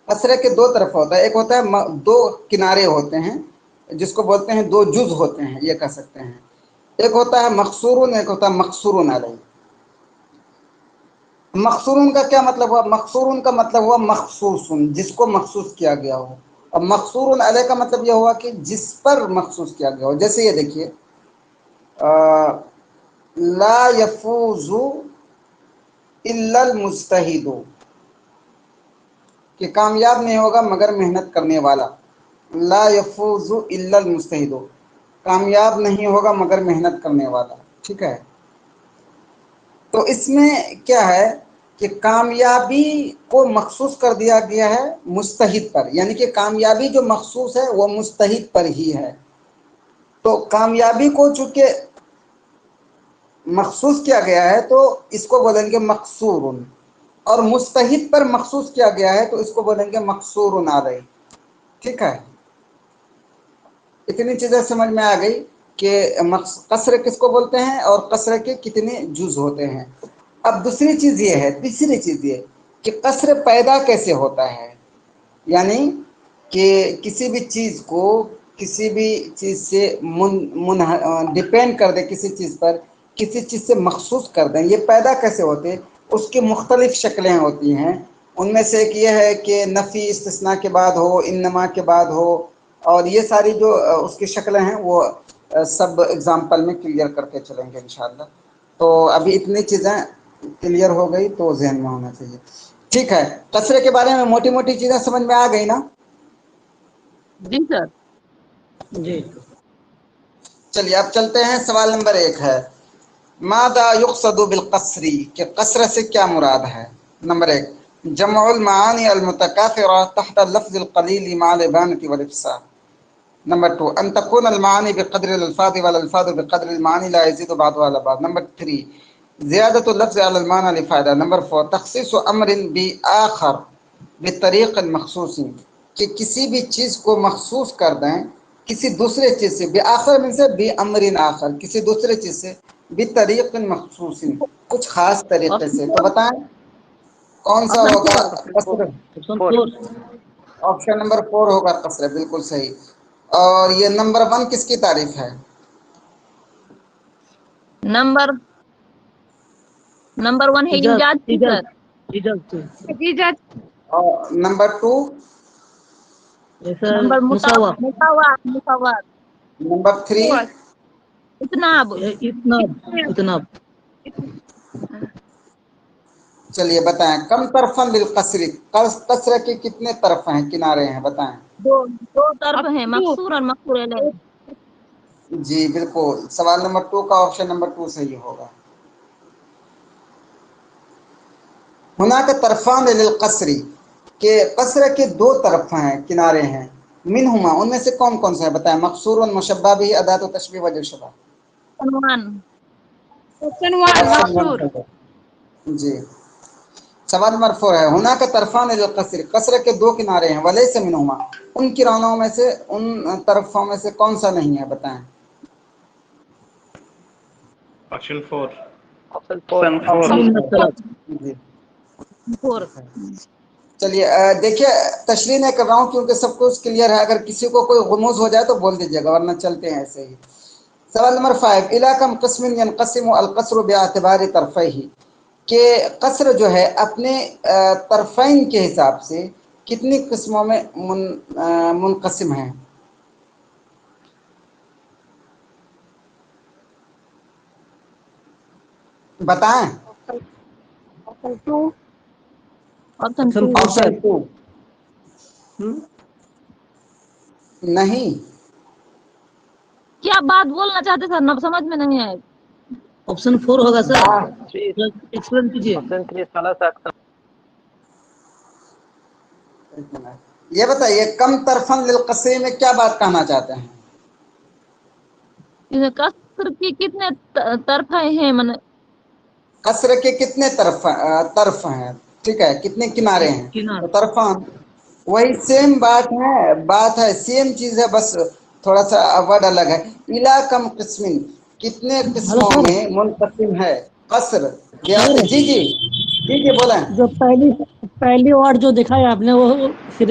कसरे के दो तरफ होता है, एक होता है दो किनारे होते हैं जिसको बोलते हैं दो जुज होते हैं, ये कह सकते हैं। एक होता है मकसूरुन, एक होता है मकसूरुन अलैह। मकसूरुन का क्या मतलब हुआ, मकसूरुन का मतलब हुआ मखसूसुन, जिसको मखसूस किया गया हो, और मकसूरुन अलैह का मतलब यह हुआ कि जिस पर मखसूस किया गया हो। जैसे ये देखिए, ला यफूजु इल्लल मुज्तहिदु, कि कामयाब नहीं होगा मगर मेहनत करने वाला। ला यफूजु इल्लल मुज्तहिदु, کامیاب نہیں ہوگا مگر محنت کرنے والا. ٹھیک ہے. تو اس میں کیا ہے کہ کامیابی کو مخصوص کر دیا گیا ہے مستحد پر، یعنی کہ کامیابی جو مخصوص ہے وہ مستحد پر ہی ہے. تو کامیابی کو چونکہ مخصوص کیا گیا ہے تو اس کو بولیں گے مقصور، اور مستحد پر مخصوص کیا گیا ہے تو اس کو بولیں گے مقصور علیہ. ٹھیک ہے. اتنی چیزیں سمجھ میں آ گئی کہ قصر کس کو بولتے ہیں اور قصر کے کتنے جز ہوتے ہیں. اب دوسری چیز یہ ہے، تیسری چیز یہ کہ قصر پیدا کیسے ہوتا ہے، یعنی کہ کسی بھی چیز کو کسی بھی چیز سے ڈپینڈ کر دے، کسی چیز پر کسی چیز سے مخصوص کر دیں، یہ پیدا کیسے ہوتے؟ اس کی مختلف شکلیں ہوتی ہیں. ان میں سے ایک یہ ہے کہ نفی استثناء کے بعد ہو، انما کے بعد ہو، اور یہ ساری جو اس کی شکلیں ہیں وہ سب اگزامپل میں کلیئر کر کے چلیں گے انشاءاللہ. تو ابھی اتنی چیزیں کلیئر ہو گئی تو ذہن میں ہونا چاہیے. ٹھیک ہے. قصرے کے بارے میں موٹی موٹی چیزیں سمجھ میں آ گئی نا؟ جی سر. جی. چلیے اب چلتے ہیں. سوال نمبر 1 ہے ماذا یقصد بالقصر، کہ قصر سے کیا مراد ہے. نمبر 1 جمع المعانی المتکاثرہ تحت اللفظ القلیل مع الابانة والافصاح. نمبر 2 ان تكون المعانی بقدر الالفاظ والالفاظ بقدر المعانی لا يزيد بعضها على بعض. نمبر 3 زیادۃ اللفظ علی المعنى لفائدہ. نمبر 4 تخصیص امر بآخر بطریق مخصوص، کہ کسی بھی چیز کو مخصوص کر دیں کسی دوسرے چیز سے، بآخر میں سے بامر آخر، کسی دوسرے چیز سے، بطریق مخصوص کچھ خاص طریقے سے. تو بتائیں کون سا ہوگا قصر؟ آپشن 4. آپشن نمبر 4 ہوگا قصر. بالکل صحیح. اور یہ نمبر 1 کس کی تعریف ہے؟ نمبر 1 ہے ایجاز کی سر. ایجاز. اور نمبر 2 نمبر مساوات. مساوات. نمبر 3 اتناب. اتناب. چلیے بتائیں کم طرفن للقصر، قصر کے کتنے طرف ہیں، کنارے ہیں، بتائیں. دو طرف ہیں، مقصور اور مقصور علیہ. جی بالکل. سوال نمبر 2 کا آپشن نمبر 2 صحیح ہوگا. ہناک طرفان للقصر، کہ قصر کے 2 طرف ہیں، کنارے ہیں. منہما ان میں سے کون کون سے ہیں بتائیں. مقصور، مشبہ به، اداۃ تشبیہ، وجہ شبہ. عنوان. مقصور. جی. سوال نمبر 4 ہے ہناک طرفان للقصر، قصر کے 2 کنارے ہیں. ولیس منہما ان کناروں میں سے، ان طرفوں میں سے کون سا نہیں ہے بتائیں. آپشن 4. جی. 4. چلیے دیکھیے تشریح نہیں کر رہا ہوں کیونکہ سب کچھ کلیئر ہے. اگر کسی کو کوئی غموض ہو جائے تو بول دیجیے گا ورنہ چلتے ہیں ایسے ہی. سوال نمبر 5 الی کم قسم ينقسم القصر باعتبار طرفیہ، کہ قصر جو ہے اپنے طرفین کے حساب سے کتنی قسموں میں منقسم ہیں. بتائیں. آپشن 2. آپشن 2 نہیں. کیا بات بولنا چاہتے سر؟ نہ سمجھ میں نہیں آئے. آپشن 4 ہوگا سر. بات ایکسپلین کیجیے. آپشن 3 ثلاثة أقسام. یہ بتائیے کم طرفن للقصر میں کیا بات کہنا چاہتے ہیں. قصر کی کتنے طرف ہیں؟ قصر کے کتنے طرف ہیں. ٹھیک ہے. کتنے کنارے ہیں. کنارے. تو طرفان وہی سیم بات ہے سیم چیز ہے، بس تھوڑا سا ورڈ الگ ہے. الا کم قسم کتنے قسموں میں منقسم ہے قصر. سر جی جی جی جی بولیں. جو پہلی وارڈ جو دکھایا آپ نے وہ پھر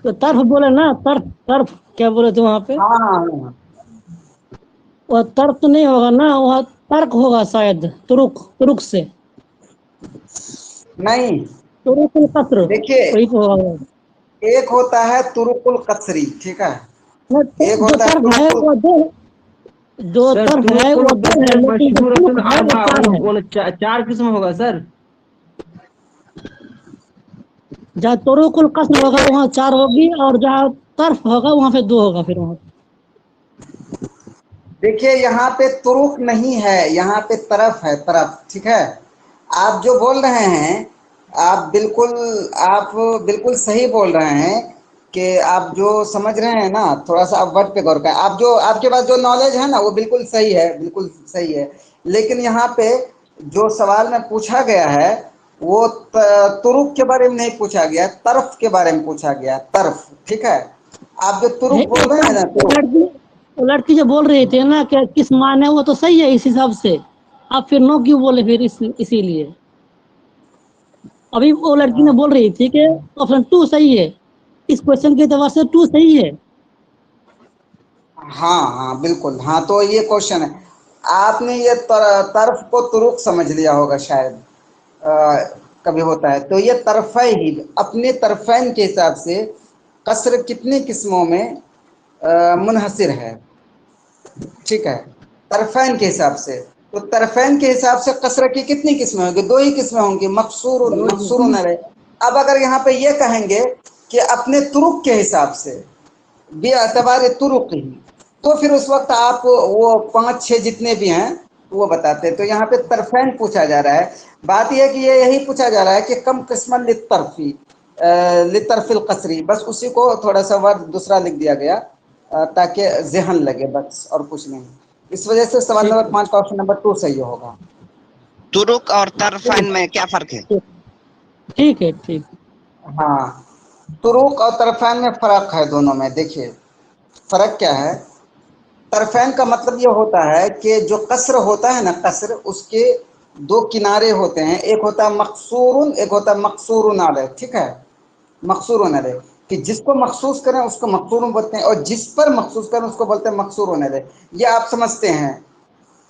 تو طرف بولے نا، طرف کیا بولے تھے وہاں پہ؟ ہاں وہ طرف تو نہیں ہوگا نا، وہاں ترک ہوگا شاید. ترک سے نہیں. ترک القصر دیکھیے وہی تو ہوگا. ایک ہوتا ہے طرق القصری، ٹھیک ہے. ایک جو ہوتا طرف ہے طرق وہ جو طرف ہے وہ دو ہے، لیکن جو ترک ہے وہ 4 ہے. 4 قسم ہوگا سر. جہاں طرق القصر ہوگا وہاں 4 ہوگی، اور جہاں तर्फ होगा वहाँ पे दो होगा फिर वहाँ देखिए यहाँ पे तुरुक नहीं है, यहाँ पे तरफ है, तरफ। ठीक है, आप जो बोल रहे हैं आप बिल्कुल सही बोल रहे हैं कि आप जो समझ रहे हैं ना, थोड़ा सा आप वर्ड पे गौर करें। आप जो आपके पास जो नॉलेज है ना वो बिल्कुल सही है, बिल्कुल सही है। लेकिन यहाँ पे जो सवाल में पूछा गया है वो तुरुक के बारे में नहीं पूछा गया, तरफ के बारे में पूछा गया, तरफ। ठीक है, आप जो तुरुक बोल रहे हैं ना, तुरुक वो लड़की जो बोल रही थी ना कि किस माने, वो तो सही है इस हिसाब से, आप फिर नो क्यों बोले फिर इसीलिए? अभी वो लड़की ने बोल रही थी कि ऑप्शन 2 सही है, इस क्वेश्चन के एतबार से 2 सही है। हाँ हाँ बिल्कुल, हाँ। तो ये क्वेश्चन है, आपने ये तरफ को तुरुक समझ लिया होगा शायद, कभी होता है। तो ये तरफ़ै ही, अपने तरफ़ैन के हिसाब से कसर कितनी किस्मों में मुनहसिर है। ठीक है, तरफ़ैन के हिसाब से। तो तरफ़ैन के हिसाब से कसर की कितनी किस्में होंगी? 2 ही किस्में होंगी, मकसूर मकसूर न रहे। अब अगर यहाँ पे ये कहेंगे कि अपने तुरुक के हिसाब से, बेअतबार तुरुक ही, तो फिर उस वक्त आप वो 5-6 जितने भी हैं वो बताते हैं। तो यहाँ पे तरफ़ैन पूछा जा रहा है। बात यह है कि ये यही पूछा जा रहा है कि कम किस्मन लितरफिल कसरी, बस उसी को थोड़ा सा वर्ड दूसरा लिख दिया गया ताकि जहन लगे, बस और कुछ नहीं। इस वजह से सवाल नंबर 5 का ऑप्शन नंबर 2 सही होगा। तुरुक और तरफ़ैन में क्या फर्क है? ठीक है, ठीक। हाँ, तुरुक और तरफ़ैन में फ़र्क है दोनों में। देखिए फ़र्क क्या है। तरफ़ैन का मतलब ये होता है कि जो कसर होता है ना, कसर, उसके 2 किनारे होते हैं, एक होता है मकसूरुन, एक होता है मकसूरुन अलैह। ठीक है, मकसूरुन अलैह, कि जिसको मखसूस करें उसको मकसूरुन बोलते हैं, और जिस पर मखसूस करें उसको बोलते हैं मकसूरुन अलैह। ये आप समझते हैं,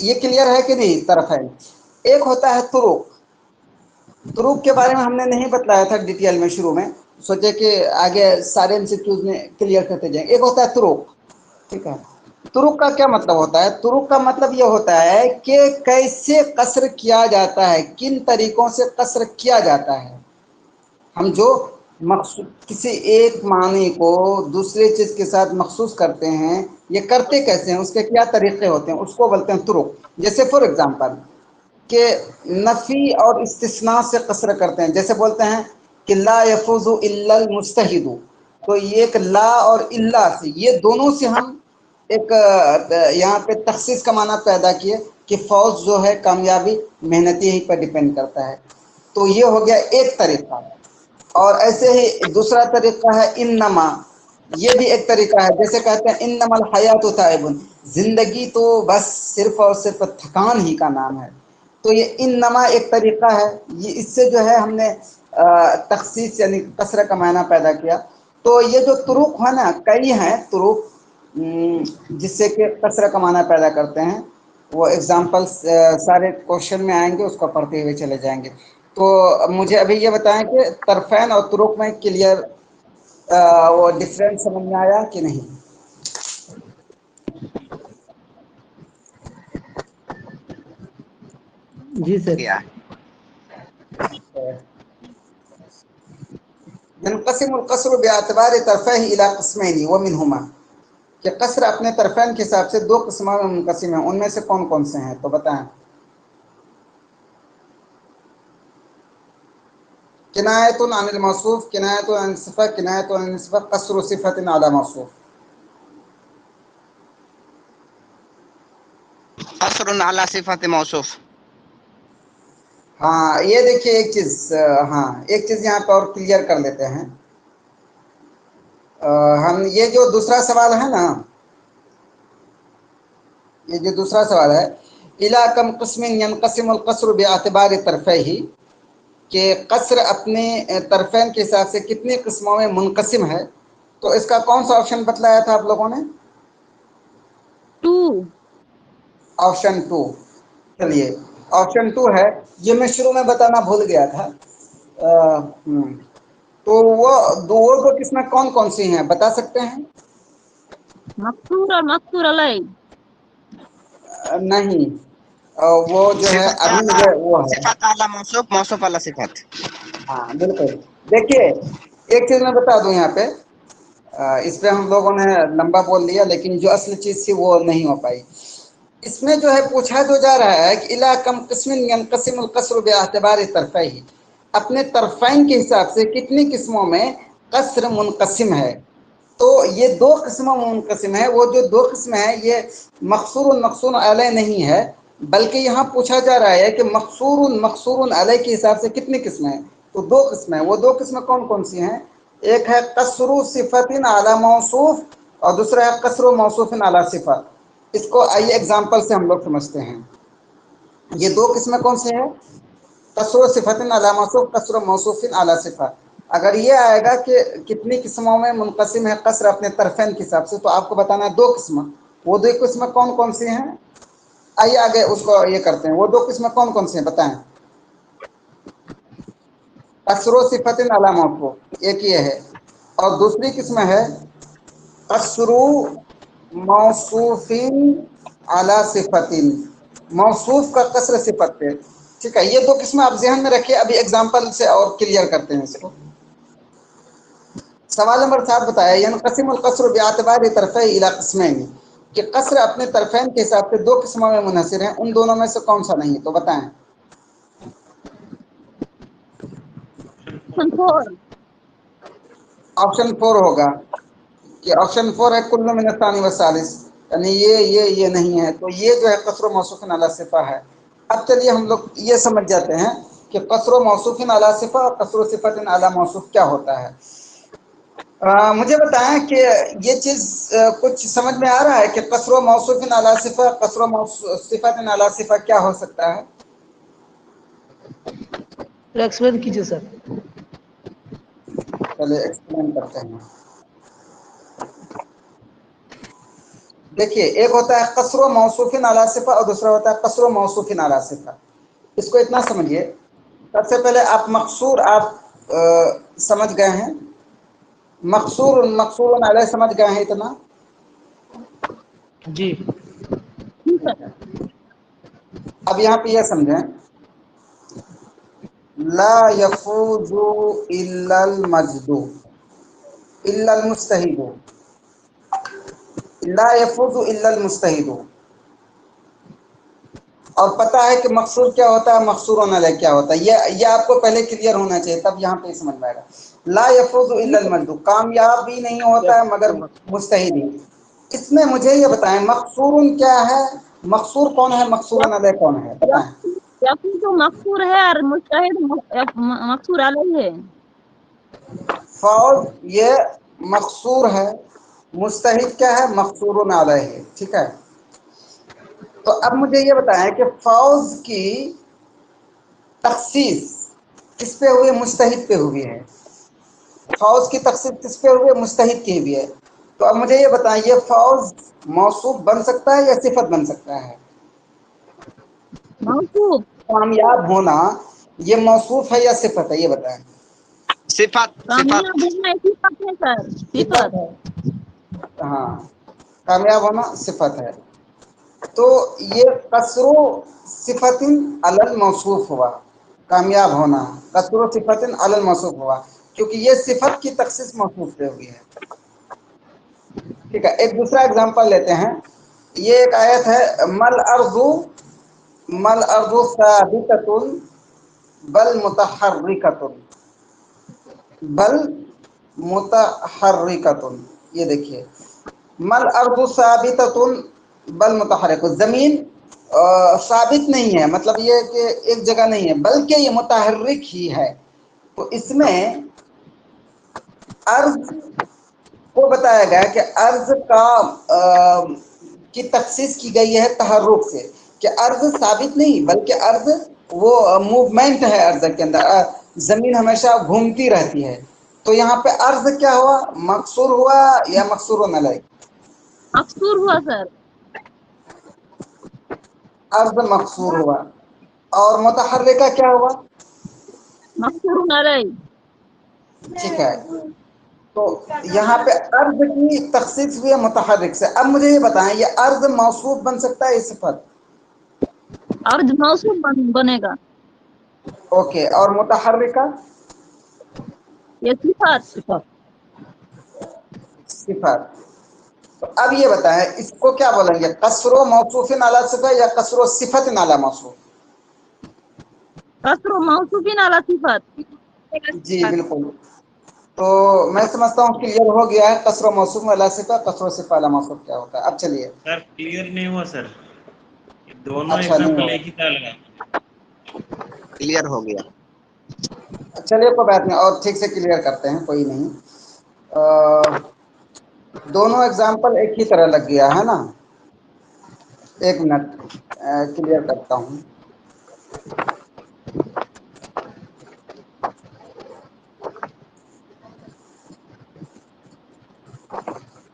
ये क्लियर है कि नहीं? तरफ़ैन। एक होता है तुरुक। तुरुक के बारे में हमने नहीं बताया था डिटेल में शुरू में, सोचे कि आगे सारे एमसीक्यूज में क्लियर करते जाएंगे। एक होता है तुरुक। ठीक है, तुरुक का क्या मतलब होता है? तुरुक का मतलब यह होता है कि कैसे कसर किया जाता है, किन तरीकों से कसर किया जाता है। हम जो किसी एक मानी को दूसरे चीज़ के साथ मखसूस करते हैं, ये करते कैसे हैं, उसके क्या तरीके होते हैं, उसको बोलते हैं तुरुक। जैसे फॉर एग्जांपल कि नफ़ी और इस्तिस्ना से कसर करते हैं, जैसे बोलते हैं कि ला यफूज़ु इल्लल मुस्तहिदु, तो ये एक ला और इल्ला से, ये दोनों से हम एक यहाँ पे तखसीस का माना पैदा किए कि फौज जो है कामयाबी मेहनती ही पर डिपेंड करता है। तो ये हो गया एक तरीका। और ऐसे ही दूसरा तरीका है इन्नमा, ये भी एक तरीका है। जैसे कहते हैं इन्नमल हयातु ताइबुन, जिंदगी तो बस सिर्फ और सिर्फ थकान ही का नाम है। तो ये इन्नमा एक तरीका है। ये इससे जो है हमने तखसीस यानी कसर का मायना पैदा किया। तो ये जो तुरुक है ना, कई हैं तुरुक जिससे कि कसर का माना पैदा करते हैं। वो एग्जाम्पल्स सारे क्वेश्चन में आएंगे, उसको पढ़ते हुए चले जाएंगे। तो मुझे अभी ये बताएं कि तरफ़ैन और तुरुक में क्लियर वो डिफरेंस समझ में आया कि नहीं? जी सर। क्या? यनक़सिमुल क़स्रु बिअतबारि तरफ़ैहि इला क़िस्मैनि व मिनहुमा, कि कसर अपने तरफ़ैन के हिसाब से 2 किस्मों में मुनक़सिम है, उनमें से कौन कौन से हैं? तो बताएं। किनायतुन अनिल मौसूफ, किनायतुन अन सिफ़ा, किनायतुन अन निस्बत, क़स्रु सिफ़तिन अला मौसूफ। क़स्रुन अला सिफ़त मौसूफ। हाँ, ये देखिए एक चीज़, हाँ एक चीज़ यहाँ पर और क्लियर कर लेते हैं। हम ये जो दूसरा सवाल है ना, ये जो दूसरा सवाल है, इला कम क़िस्मिन यनक़सिमुल क़स्रु बिअतबारि तरफ़ैहि, कि कसर अपने तरफ़ैन के हिसाब से कितनी किस्मों में मुनक़सिम है, तो इसका कौन सा ऑप्शन बतलाया था आप लोगों ने? 2। ऑप्शन 2। चलिए ऑप्शन 2 है, ये मैं शुरू में बताना भूल गया था। तो वो दो किस्में कौन कौन सी हैं, बता सकते हैं? मकसूर और मकसूर अलैह। नहीं, वो जो है अभी मुझे वो है। सिफ़त अला मौसूफ, मौसूफ अला सिफ़त। हाँ बिल्कुल। देखिए एक चीज़ मैं बता दूं यहाँ पे, اس پہ ہم لوگوں نے لمبا بول لیا، لیکن جو اصل چیز تھی وہ نہیں ہو پائی. اس میں جو ہے پوچھا جو جا رہا ہے کہ الا کم قسم ينقسم القصر باعتبار طرفیہ، اپنے طرفین کے حساب سے کتنی قسموں میں قصر منقسم ہے. تو یہ دو قسموں میں منقسم ہے. وہ جو دو قسم ہیں یہ مقصور علیہ نہیں ہے، بلکہ یہاں پوچھا جا رہا ہے کہ مقصور علیہ کے حساب سے کتنی قسمیں ہیں. تو دو قسمیں ہیں. وہ دو قسمیں کون کون سی ہیں؟ ایک ہے قصر صفت علی موصوف، اور دوسرا ہے قصر موصوف علی صفت. اس کو آئیے اگزامپل سے ہم لوگ سمجھتے ہیں. یہ دو قسمیں کون سے ہیں؟ قصر صفت علی موصوف، قصر موصوف علی صفت. اگر یہ آئے گا کہ کتنی قسموں میں منقسم ہے قصر اپنے طرفین کے حساب سے، تو آپ کو بتانا ہے دو قسمیں. وہ دو قسمیں کون کون سی ہیں؟ آئیے آگے اس کو یہ کرتے ہیں. وہ دو قسمیں کون کون سی ہیں بتائیں. قصر صفت علی موصوف ایک یہ ہے، اور دوسری قسم ہے قصر موصوف علی صفت، موصوف کا قصر صفت پہ. ٹھیک ہے، یہ دو قسمیں آپ ذہن میں رکھیے. ابھی اگزامپل سے اور کلیئر کرتے ہیں اس کو. سوال نمبر 7 بتایا ینقسم القصر باعتبار طرفی الی قسمین، کہ قصر اپنے طرفین کے حساب سے دو قسموں میں منحصر ہیں، ان دونوں میں سے کون سا نہیں. تو بتائیں. آپشن 4 ہوگا کہ آپشن 4 ہے کل من الثانی والثالث، یعنی یہ نہیں ہے. تو یہ جو ہے قصر موصوف علی صفہ ہے. اب چلیے ہم لوگ یہ سمجھ جاتے ہیں کہ قصر موصوف علی صفہ اور قصر صفت علی موصوف کیا ہوتا ہے. مجھے بتائیں کہ یہ چیز کچھ سمجھ میں آ رہا ہے کہ قصر موصوف علی صفہ، قصر صفت علی صفہ کیا ہو سکتا ہے؟ ایکسپلین کیجیے سر. چلے ایکسپلین کرتے ہیں. دیکھیے، ایک ہوتا ہے قصر موصوف علی صفہ اور دوسرا ہوتا ہے قصر موصوف علی صفہ. اس کو اتنا سمجھیے. سب سے پہلے آپ مقصور سمجھ گئے ہیں. مقصور علیہ سمجھ گئے ہیں اتنا. جی. اب یہاں پہ یہ سمجھیں، لا يفوز الا المجد الا المجتہد، لا يفوز الا المجتہد. اور پتہ ہے کہ مقصور کیا ہوتا ہے، مقصور علیہ کیا ہوتا ہے. یہ آپ کو پہلے کلیئر ہونا چاہیے، تب یہاں پہ سمجھ میں آئے گا. لا يفوز الا المجد، کامیاب بھی نہیں ہوتا ہے مگر مجتہد ہی. اس میں مجھے یہ بتائیں مقصور کیا ہے، مقصور کون ہے، مقصور علیہ کون ہے، بتائیں. یقین تو مقصور ہے اور مجتہد مقصور علیہ ہے. فوز یہ مقصور ہے، مجتہد کیا ہے، مقصور علیہ ہے. ٹھیک ہے. تو اب مجھے یہ بتائیں کہ فوز کی تخصیص کس پہ ہوئی، مجتہد پہ ہوئی ہے. فوز کی تخصیص کس پہ ہوئی، مجتہد کی ہوئی ہے. تو اب مجھے یہ بتائیں یہ فوز موصوف بن سکتا ہے یا صفت بن سکتا ہے؟ موصوف. کامیاب ہونا یہ موصوف ہے یا صفت ہے، یہ بتائیں. صفات کامیاب صفات ہونا صفت ہے سر، صفت. ہاں، کامیاب ہونا صفت ہے. تو یہ قصر صفت علی الموصوف ہوا، کامیاب ہونا قصر صفت علی الموصوف ہوا، کیونکہ یہ صفت کی تخصیص موصوف پہ ہوئی ہے. ٹھیک ہے. ایک دوسرا اگزامپل لیتے ہیں. یہ ایک آیت ہے مل ارض ثابتۃ بل متحرکۃ، بل متحرکۃ. یہ دیکھیے مل ارض ثابتۃ بل متحرکۃ، زمین ثابت نہیں ہے، مطلب یہ کہ ایک جگہ نہیں ہے بلکہ یہ متحرک ہی ہے. تو اس میں ارض کو بتایا گیا کہ ارض کی تخصیص کی گئی ہے تحرک سے، کہ ارض ثابت نہیں بلکہ ارض وہ موومنٹ ہے. ارض کے اندر زمین ہمیشہ گھومتی رہتی ہے. تو یہاں پہ ارض کیا ہوا، مقصور ہوا یا مقصور علیہ؟ مقصور ہوا سر. ارض مقصور ہوا. اور متحرکہ کیا ہوا؟ مقصور علیہ. ٹھیک ہے. تو یہاں پہ ارض کی تخصیص ہوئی ہے متحرک سے. اب مجھے یہ بتائیں یہ ارض موصوف بن سکتا ہے، یہ صفت؟ ارض موصوف بنے گا. اوکے. اور متحرکہ؟ یہ صفت. सिफत। तो अब ये बताएं इसको क्या बोलेंगे, कसरो मौसूफिन अला सिफा या कसरो सिफतिन अला मौसूफ? कसरो मौसूफिन अला सिफत। जी बिल्कुल। तो मैं समझता हूँ क्लियर हो गया है कसरो मौसूफ अला सिफा, कसरो सिफा अला मौसूफ क्या होता है। अब चलिए। सर क्लियर नहीं हुआ सर, ये दोनों अच्छा नहीं एग्जाम्पल हुआ, एक ही तरह लगा। क्लियर हो गया। चलिए कोई बात नहीं, और ठीक से क्लियर करते हैं, कोई नहीं। दोनों एग्जाम्पल एक ही तरह लग गया है ना। एक मिनट क्लियर करता हूँ।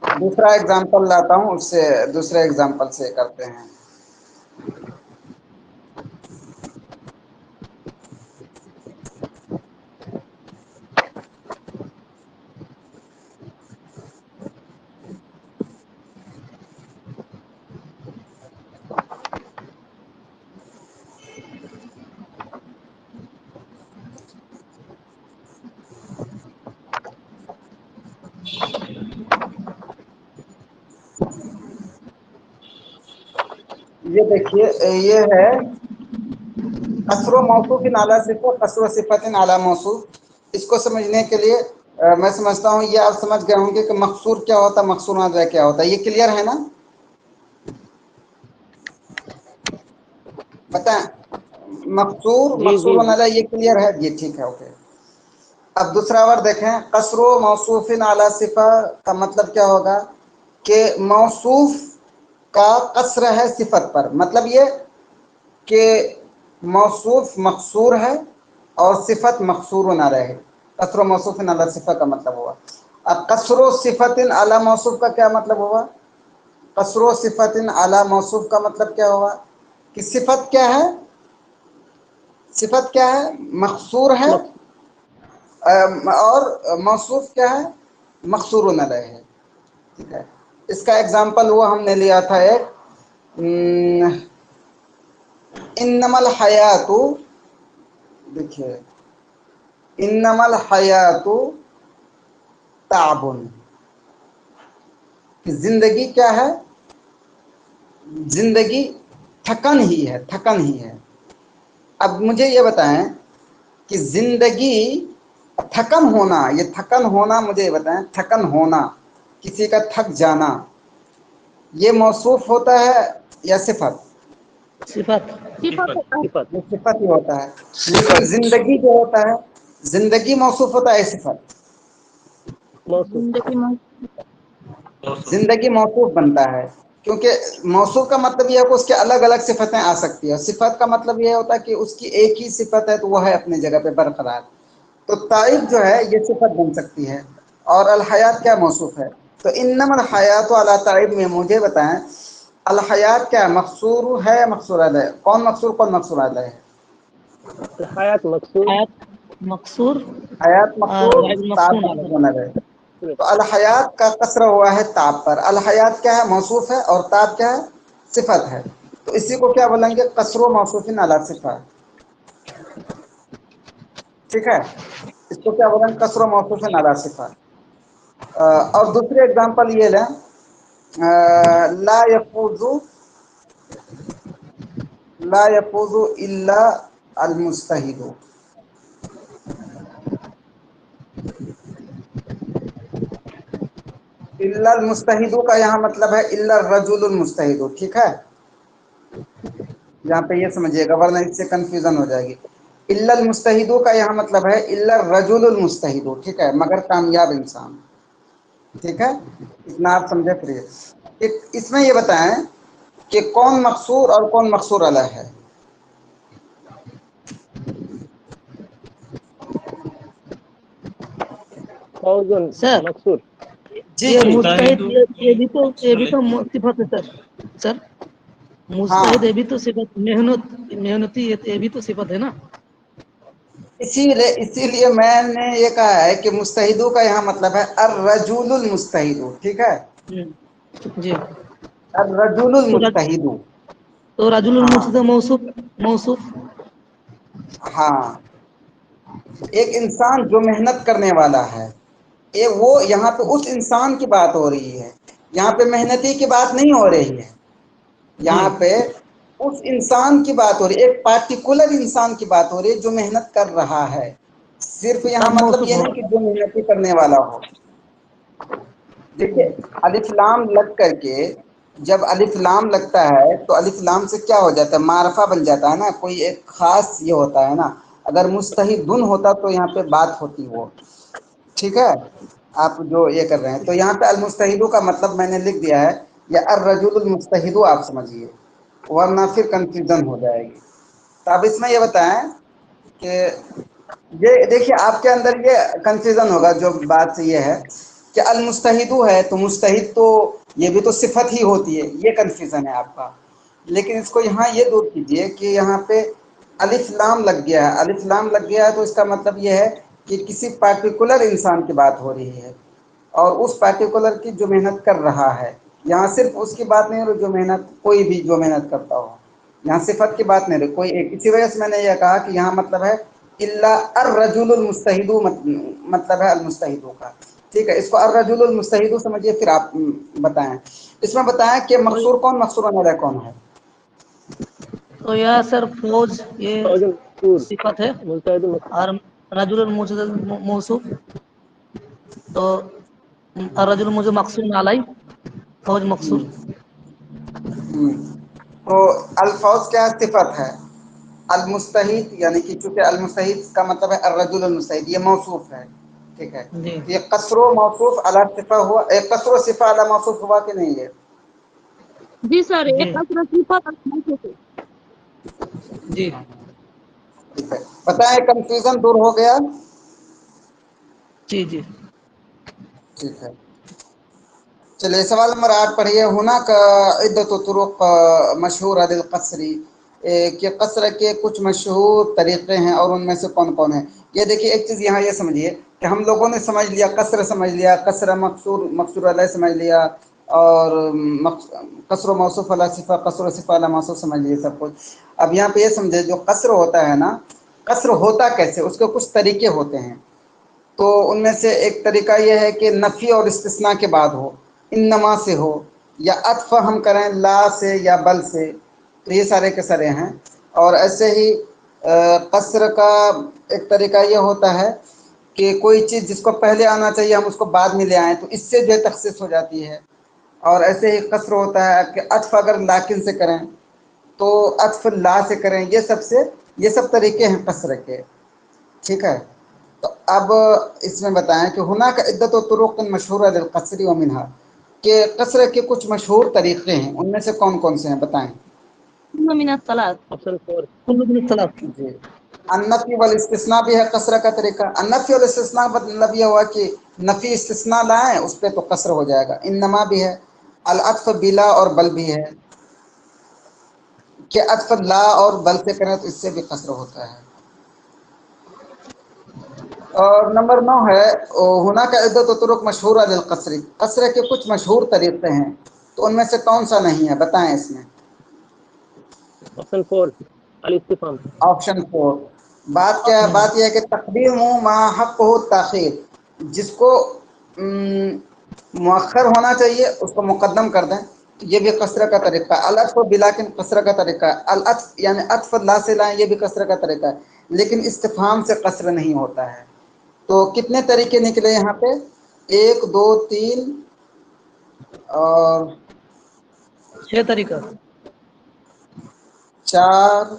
दूसरा एग्जाम्पल लाता हूँ, उससे दूसरे एग्जाम्पल से करते हैं। ये देखिए, ये है कसरो मौसूफिन आला सिफा, कसरो सिफतिन आला मौसूफ। इसको समझने के लिए मैं समझता हूँ ये आप समझ गए होंगे कि मकसूर क्या होता है, मकसूर नादरा क्या होता है। ये क्लियर है ना, बताएं। मकसूर जी मकसूर जी जी। नादरा ये क्लियर है जी, ठीक है, ओके। अब दूसरा वर्ड देखें, कसरो मौसूफिन आला सिफा का मतलब क्या होगा कि मौसूफ का कसर है सिफत पर। मतलब ये कि मौसूफ मकसूर है और सिफत मकसूर ना रहे। कसरो मौसूफिन अला सिफा का मतलब हुआ। अब कसरो सिफतिन अला मौसूफ का क्या मतलब हुआ? कसरो सिफतिन अला मौसूफ का मतलब क्या हुआ कि सिफत क्या है, सिफत क्या है, मकसूर है, और मौसूफ क्या है, मकसूर न रहे। ठीक है, इसका एग्जाम्पल वो हमने लिया था एक, इन्नमल हयातु, देखिए, इन्नमल हयातु ताबुन, कि जिंदगी क्या है, जिंदगी थकन ही है, थकन ही है। अब मुझे ये बताएं कि जिंदगी थकन होना, ये थकन होना, मुझे ये बताएं थकन होना, किसी का थक जाना, ये मौसूफ होता है या सिफत? सिफत। सिफत होता है। सिफत। ये सिफत ही होता है। लेकिन जिंदगी जो होता है, जिंदगी मौसूफ होता है सिफत? मौसूफ। जिंदगी में जिंदगी मौसूफ बनता है, क्योंकि मौसूफ का मतलब यह है कि उसके अलग अलग सिफतें आ सकती है। सिफत का मतलब यह होता है कि उसकी एक ही सिफत है तो वह है अपनी जगह पे बरकरार। तो ताइब जो है ये सिफत बन सकती है, और अल हयात क्या मौसूफ है। तो इन्नमल हयात अला ताइब में मुझे बताएं अल हयात क्या मकसूर है या मकसूर अलैह? कौन मकसूर कौन मकसूर अलैह है? हयात मकसूर। हयात मकसूर हयात और मकसूर, ताइब ताब मकसूर मकसूर अलैह। तो अल हयात का कसरा हुआ है ताब पर। अल हयात क्या है, मौसूफ है, और ताब क्या है, सिफत है। तो इसी को क्या बोलेंगे, कसरो मौसूफिन अला सिफा। ठीक है, इसको क्या बोलेंगे, कसरो मौसूफिन अला सिफा। और दूसरे एग्जांपल ये लें, ला यफूजु, ला यफूजु इल्ला अल मुस्तहिदु। इल्ला अल मुस्तहिदु का यहाँ मतलब है इल्ला रजुलुल मुस्तहिदु। ठीक है, यहाँ पे ये समझिएगा वरना इससे कंफ्यूजन हो जाएगी। इल्ला अल मुस्तहिदु का यहाँ मतलब है इल्ला रजुलुल मुस्तहिदु। ठीक है, मगर कामयाब इंसान। ठीक है, इतना आप समझे फिर इसमें ये बताएं कि कौन मकसूर और कौन मकसूर अलैह है। फौजन सर मकसूर। जी ये जी, मुस्तहिद, ये भी तो सिफत है सर। सर मुस्तहिद हाँ, ये भी तो सिफत, मेहनती ये भी तो सिफत है ना। इसीलिए इसीलिए मैंने ये कहा है कि मुस्तहिदु का यहाँ मतलब है अर रजुलुल मुस्तहिदु। ठीक है, जी। अर रजुलुल तो मुस्तहिदु। तो राजुल मुर्शिद हाँ मौसूफ, मौसूफ। हाँ, एक इंसान जो मेहनत करने वाला है, ये वो यहाँ पे उस इंसान की बात हो रही है, यहाँ पे मेहनती की बात नहीं हो रही है, यहाँ पे उस इंसान की बात हो रही है, एक पार्टिकुलर इंसान की बात हो रही है जो मेहनत कर रहा है। सिर्फ यहाँ तब मतलब मौसूफ ये नहीं होगा। कि जो मेहनती करने वाला हो। देखिए अलिफ लाम लग करके, जब अलिफ लाम लगता है तो अलिफ लाम से क्या हो जाता है, मारफा बन जाता है ना, कोई एक खास ये होता है ना। अगर मुस्तहिदुन होता तो यहाँ पे बात होती वो, ठीक है। आप जो ये कर रहे हैं तो यहाँ पे अल मुस्तहिदु का मतलब मैंने लिख दिया है, या अर्रजुलुल मुस्तहिदु आप समझिए, वरना फिर कंफ्यूजन हो जाएगी। तो अब इसमें ये बताएं कि ये देखिए आपके अंदर ये कंफ्यूजन होगा, जो बात ये है कि अल मुस्तहिदु है तो मुस्तहिद तो ये भी तो सिफत ही होती है, ये कंफ्यूजन है आपका। लेकिन इसको यहाँ ये दूर कीजिए कि यहाँ पे अलिफ लाम लग गया है, अलिफ लाम लग गया है तो इसका मतलब ये है कि किसी पार्टिकुलर इंसान की बात हो रही है, और उस पार्टिकुलर की जो मेहनत कर रहा है। यहाँ सिर्फ उसकी बात नहीं हो रही जो मेहनत, कोई भी जो मेहनत करता हो, यहाँ सिफत की बात नहीं रही, कोई एक। इसी वजह से मैंने यह कहा कि यहाँ मतलब है इल्ला अर्रजुलुल मुस्तहिदु, मतलब है अल मुस्तहिदु का, ठीक है। इसको अर्रजुलुल मुस्तहिदु समझिए, फिर आप बताएं। इसमें बताएं कि मकसूर कौन, मकसूर अलैह कौन है। तो यह सर फौज ये फौज मकसूर सिफत है, मुस्तहिद मकसूर। और रजुल मौसूफ, तो रजुल मुझे मकसूर नालाई, फौज मकसूर। तो अल्फौज क्या सिफत है, अल मुस्तहिद, यानी कि चूंकि अल मुस्तहिद का मतलब है अर्रजुल अल मुस्तहिद, ये मौसूफ है, ठीक है। जी तो ये कसरो मौसूफ अला सिफा हुआ, कसरो सिफा अला मौसूफ हुआ कि नहीं है। जी सर, जी एक कसरत सिफत और मौसूफ है। जी ठीक है, बताएं कंफ्यूजन दूर हो गया। जी जी। ठीक है, चलिए सवाल नंबर 8 पढ़िए। हुना का इद्दत तुरुक मशहूर अदिल कसरी, कि कसर के कुछ मशहूर तरीक़े हैं और उनमें से कौन कौन है। ये देखिए एक चीज़ यहाँ ये समझिए कि हम लोगों ने समझ लिया, कसर समझ लिया, कसर मकसूर, मकसूर अलैह समझ लिया, और कसर मौसूफ अला सिफा, कसर सिफा अला मौसूफ समझ लिए सब कुछ। अब यहाँ पे ये समझे जो कसर होता है ना, कसर होता कैसे, उसके कुछ तरीके होते हैं। तो उनमें से एक तरीका यह है कि नफ़ी और इस्तिस्ना के बाद हो, इन्नमा से हो, या अत्फ हम करें ला से या बल से, तो ये सारे के सारे हैं। और ऐसे ही कसर का एक तरीका ये होता है कि कोई चीज़ जिसको पहले आना चाहिए हम उसको बाद में ले आएँ, तो इससे जो है तखसीस हो जाती है। और ऐसे ही कसर होता है कि अत्फ अगर लाकिन से करें तो अत्फ ला से करें, ये सब तरीके हैं कसर के, ठीक है। तो अब इसमें बताएं कि हुना का इद्दत व तुरुक़ मशहूर लिल कसरी व मिनहा, के कसर के कुछ मशहूर तरीक़े हैं, उनमें से कौन कौन से हैं बताएं। मिनत सलात। ऑप्शन 4। कुल्लु बिन सलात। जी, अन्नफ़ी वल इस्तिस्ना भी है कसर का तरीका। अन्नफ़ी वल इस्तिस्ना मतलब यह हुआ कि नफ़ी इस्तिस्ना लाएं उस पर तो कसर हो जाएगा। इन्नमा भी है, अल अत्फ़ बिला और बल भी है, कि अत्फ़ ला और बल से करें तो इससे भी कसर होता है। और नंबर 9 है हुना का इद्दत व तुरुक़ मशहूर अलिल कसरी, कसर के कुछ मशहूर तरीक़े हैं, तो उनमें से कौन सा नहीं है बताएं इसमें। ऑप्शन 4 अल इस्तिफाम। ऑप्शन 4, बात क्या है, बात यह है कि तक़दीम मा हक़्क़ुहु ताख़ीर, जिसको मुअख्खर होना चाहिए उसको मुक़द्दम कर दें, तो ये भी कसर का तरीका। अल अत्फ़ बिलाकिन कसर का तरीका है। अल अत्फ़ यानी अत्फ़ ला से लाएं, ये भी कसर का तरीका है, लेकिन इस्तिफ़हाम से कसर नहीं होता है। तो कितने तरीके निकले यहाँ पे, 1 2 3 और 6 तरीका। 4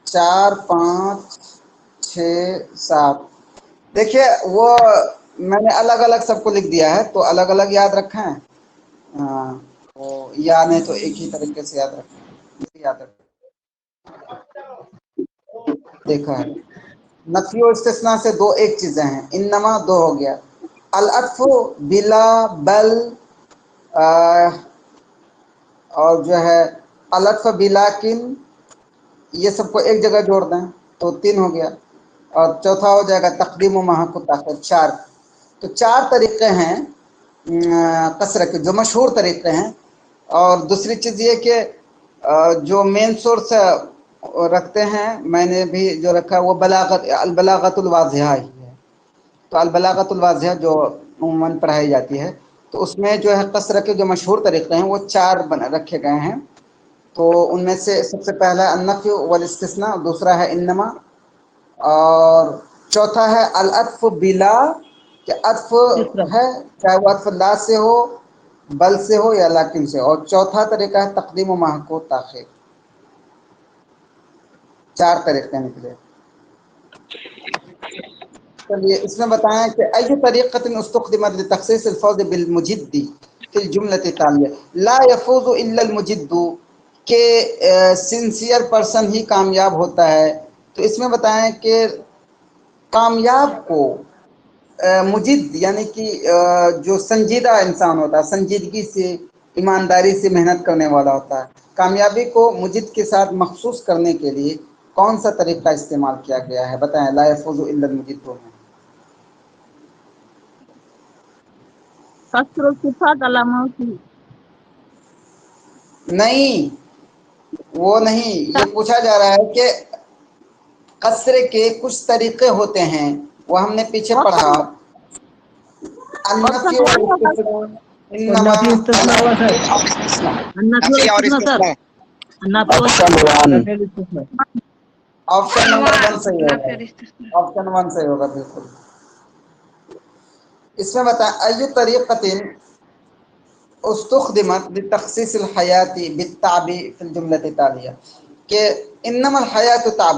4 5 6 7। देखिए वो मैंने अलग अलग सबको लिख दिया है, तो अलग अलग याद रखा है। वो या नहीं तो एक ही तरीके से याद रखें, याद रखें। देखा है, नफ़ी और इस्तिस्ना से दो एक चीज़ें हैं, इन्नमा 2 हो गया, अल अत्फ़ बिला बल और जो है अल अत्फ़ बिलाकिन, ये सबको एक जगह जोड़ दें तो 3 हो गया, और चौथा हो जाएगा तक़दीम व मा हक़्क़ुहु ताख़ीर, 4। तो 4 तरीक़े हैं कसर के जो मशहूर तरीक़े हैं। और दूसरी चीज़ ये कि जो मेन सोर्स रखते हैं, मैंने भी जो रखा है वो बलागत अल बलागतुल वाज़िहा ही है। تو البلاغۃ الواضحہ جو عموماً پڑھائی جاتی ہے تو اس میں جو ہے قصر کے جو مشہور طریقے ہیں وہ 4 رکھے گئے ہیں. تو ان میں سے سب سے پہلا ہے النفی والاستثناء، دوسرا ہے انما، اور چوتھا ہے العطف بلا، کہ عطف تیسرا ہے چاہے وہ عطف لا سے ہو، بل سے ہو یا لیکن سے، اور چوتھا طریقہ ہے تقدیم و محق و تاخیر. 4 طریقے نکلے. چلیے اس میں بتائیں کہ ای طریقۃ استخدمت لتخصیص الفوز بالمجد فی الجملۃ التالیہ لا یفوز الا المجد، کہ سنسیئر پرسن ہی کامیاب ہوتا ہے. تو اس میں بتائیں کہ کامیاب کو مجد یعنی کہ جو سنجیدہ انسان ہوتا ہے، سنجیدگی سے ایمانداری سے محنت کرنے والا ہوتا ہے، کامیابی کو مجد کے ساتھ مخصوص کرنے کے لیے کون سا طریقہ استعمال کیا گیا ہے؟ بتائیں. لا یفوز الا المجد میں قصر الصفات علامات کی نہیں، وہ نہیں. یہ پوچھا جا رہا ہے کہ قصر کے کچھ طریقے ہوتے ہیں، وہ ہم نے پیچھے پڑھا. النفی والاستثناء، اور انما، نفی استثناء ہوا سر. نفی اور استثناء. نفی آپشن 1. نفی استثناء. آپشن نمبر 1 صحیح ہوگا. آپشن 1 صحیح ہوگا بالکل. اس میں بتائیں ای طریقۃ استخدمت لتخصیص الحیات بالتعب فی الجملۃ التالیہ، کہ انما الحیات تعب،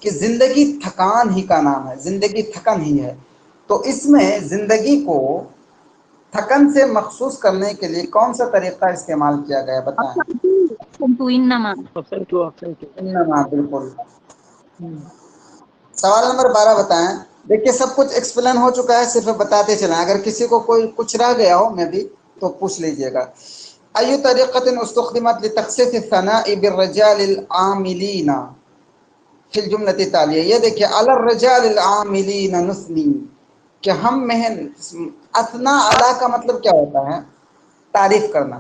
کہ زندگی تھکان ہی کا نام ہے، زندگی تھکن ہی ہے. تو اس میں زندگی کو تھکن سے مخصوص کرنے کے لیے کون سا طریقہ استعمال کیا گیا؟ بتائیں. انما آپشن 2. انما، بالکل. سوال نمبر 12 بتائیں. دیکھیے سب کچھ ایکسپلین ہو چکا ہے، صرف بتاتے چلیں، اگر کسی کو کوئی کچھ رہ گیا ہو میں بھی تو پوچھ لیجئے گا. ای طریقۃ استخدمت لتخصیص الثناء بالرجال العاملین فی الجملۃ التالیہ. یہ دیکھیے علی الرجال العاملین نثنی، کہ ہم اثنا علی کا مطلب کیا ہوتا ہے؟ تعریف کرنا.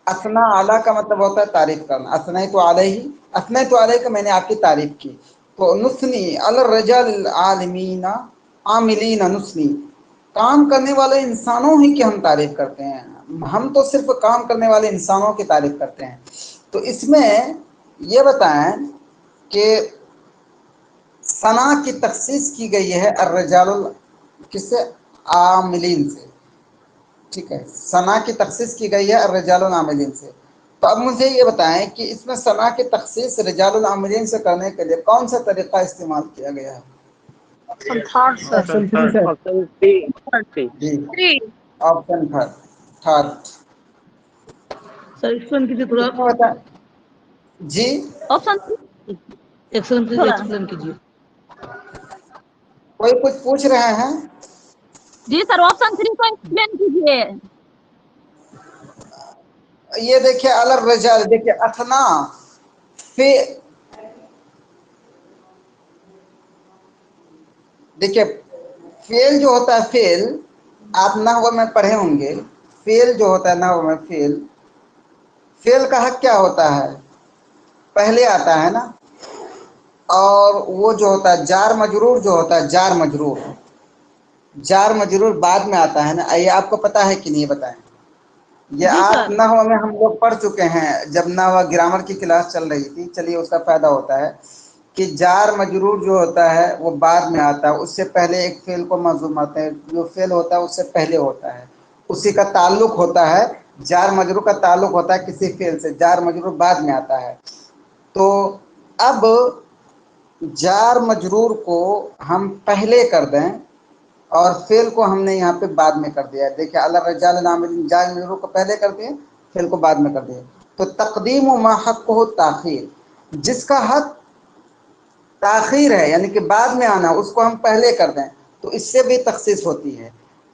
اثنا علی کا مطلب ہوتا ہے تعریف کرنا. اثنیت علیہ، اثنیت علیہ کا میں نے آپ کی تعریف کی. تو نثنی علی الرجال العاملین، عاملین نثنی، کام کرنے والے انسانوں ہی کی ہم تعریف کرتے ہیں، ہم تو صرف کام کرنے والے انسانوں کی تعریف کرتے ہیں. تو اس میں یہ بتائیں کہ ثنا کی تخصیص کی گئی ہے الرجال کس سے؟ عاملین سے. ٹھیک ہے، ثنا کی تخصیص کی گئی ہے الرجال العاملین سے. تو اب مجھے یہ بتائیں کہ اس میں ثنا کی تخصیص رجال العاملین سے کرنے کے لیے کون سا طریقہ استعمال کیا گیا ہے؟ Option 3 sir. آپشن 3. جی، 3. Option third. سر ایکسپلین کیجیے تھوڑا. اس میں بتائیں. جی، آپشن ایکسپلین کیجیے. کوئی کچھ پوچھ رہے ہیں؟ جی سر آپشن 3 کو ایکسپلین کیجیے. یہ دیکھیے الرجال، دیکھیے اثنا فی، دیکھیے فعل جو ہوتا ہے، فعل آپ نحو میں پڑھے ہوں گے. فعل جو ہوتا ہے نحو میں، فعل کا حق کیا ہوتا ہے؟ پہلے آتا ہے نا. اور وہ جو ہوتا ہے جار مجرور، جو ہوتا ہے جار مجرور بعد میں آتا ہے نا. یہ آپ کو پتا ہے کہ نہیں؟ بتائیں. یہ جی آپ سر. نحو میں ہم لوگ پڑھ چکے ہیں جب نحو گرامر کی کلاس چل رہی تھی. چلیے اس کا فائدہ ہوتا ہے کہ جار مجرور جو ہوتا ہے وہ بعد میں آتا ہے، اس سے پہلے ایک فعل کو منظوم آتے ہیں. جو فعل ہوتا ہے اس سے پہلے ہوتا ہے، اسی کا تعلق ہوتا ہے. جار مجرور کا تعلق ہوتا ہے کسی فعل سے، جار مجرور بعد میں آتا ہے. تو اب جار مجرور کو ہم پہلے کر دیں اور فعل کو ہم نے یہاں پہ بعد میں کر دیا. دیکھیں الرجال العاملین، جار مجرور کو پہلے کر دیں، فعل کو بعد میں کر دیں. تو تقدیم و ما حق ہو تاخیر، جس کا حق تاخیر ہے یعنی کہ بعد میں آنا، اس کو ہم پہلے کر دیں تو اس سے بھی تخصیص ہوتی ہے.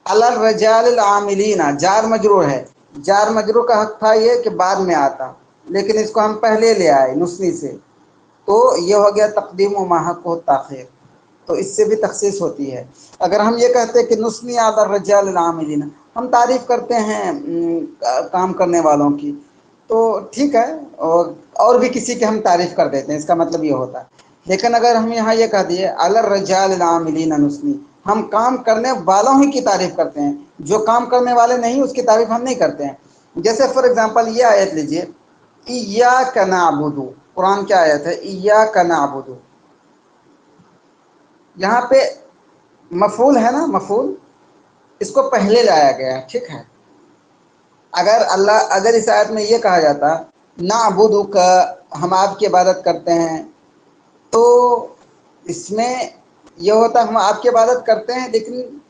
الرجال العاملین جار مجرور ہے، جار مجرور کا حق تھا یہ کہ بعد میں آتا، لیکن اس کو ہم پہلے لے آئے نثنی سے، تو یہ ہو گیا تقدیم و ما حق ہو تاخیر. تو اس سے بھی تخصیص ہوتی ہے. اگر ہم یہ کہتے ہیں کہ نثنی علی الرجال العاملین، ہم تعریف کرتے ہیں کام کرنے والوں کی، تو ٹھیک ہے، اور بھی کسی کی ہم تعریف کر دیتے ہیں، اس کا مطلب یہ ہوتا ہے. لیکن اگر ہم یہاں یہ کہہ دیے علی الرجال العاملین نثنی، हम काम करने वालों ही की तारीफ करते हैं, जो काम करने वाले नहीं उसकी तारीफ हम नहीं करते हैं। जैसे फॉर एग्जांपल ये आयत लीजिए, इय्याका नअबुदु, कुरान की आयत है इय्याका नअबुदु। यहाँ पे मफूल है ना, मफूल, इसको पहले लाया गया है, ठीक है। अगर इस आयत में ये कहा जाता नअबुदु का, हम आपकी इबादत करते हैं, तो इसमें यह होता हम आपकी इबादत करते हैं, लेकिन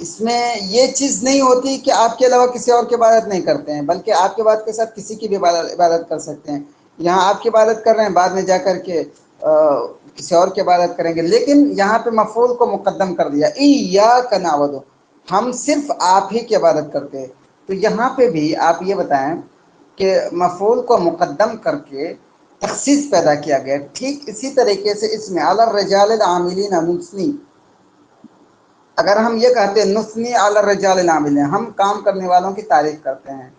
इसमें ये चीज़ नहीं होती कि आपके अलावा किसी और की इबादत नहीं करते हैं, बल्कि आपकी इबादत के साथ किसी की भी इबादत कर सकते हैं। यहाँ आपकी इबादत कर रहे हैं, बाद में जा कर के किसी और की इबादत करेंगे, लेकिन यहाँ पे मफूल को मुकद्दम कर दिया, इय्याका नअबुदु, हम सिर्फ आप ही की इबादत करते हैं। तो यहाँ पे भी आप ये बताएं कि मफूल को मुकद्दम करके तखसीस पैदा किया गया। ठीक इसी तरीके से इसमें अला रिजालिल आमिलीन नुस्नी, अगर हम ये कहते हैं नुस्नी अला रिजालिल आमिलीन, हम काम करने वालों की तारीफ करते हैं,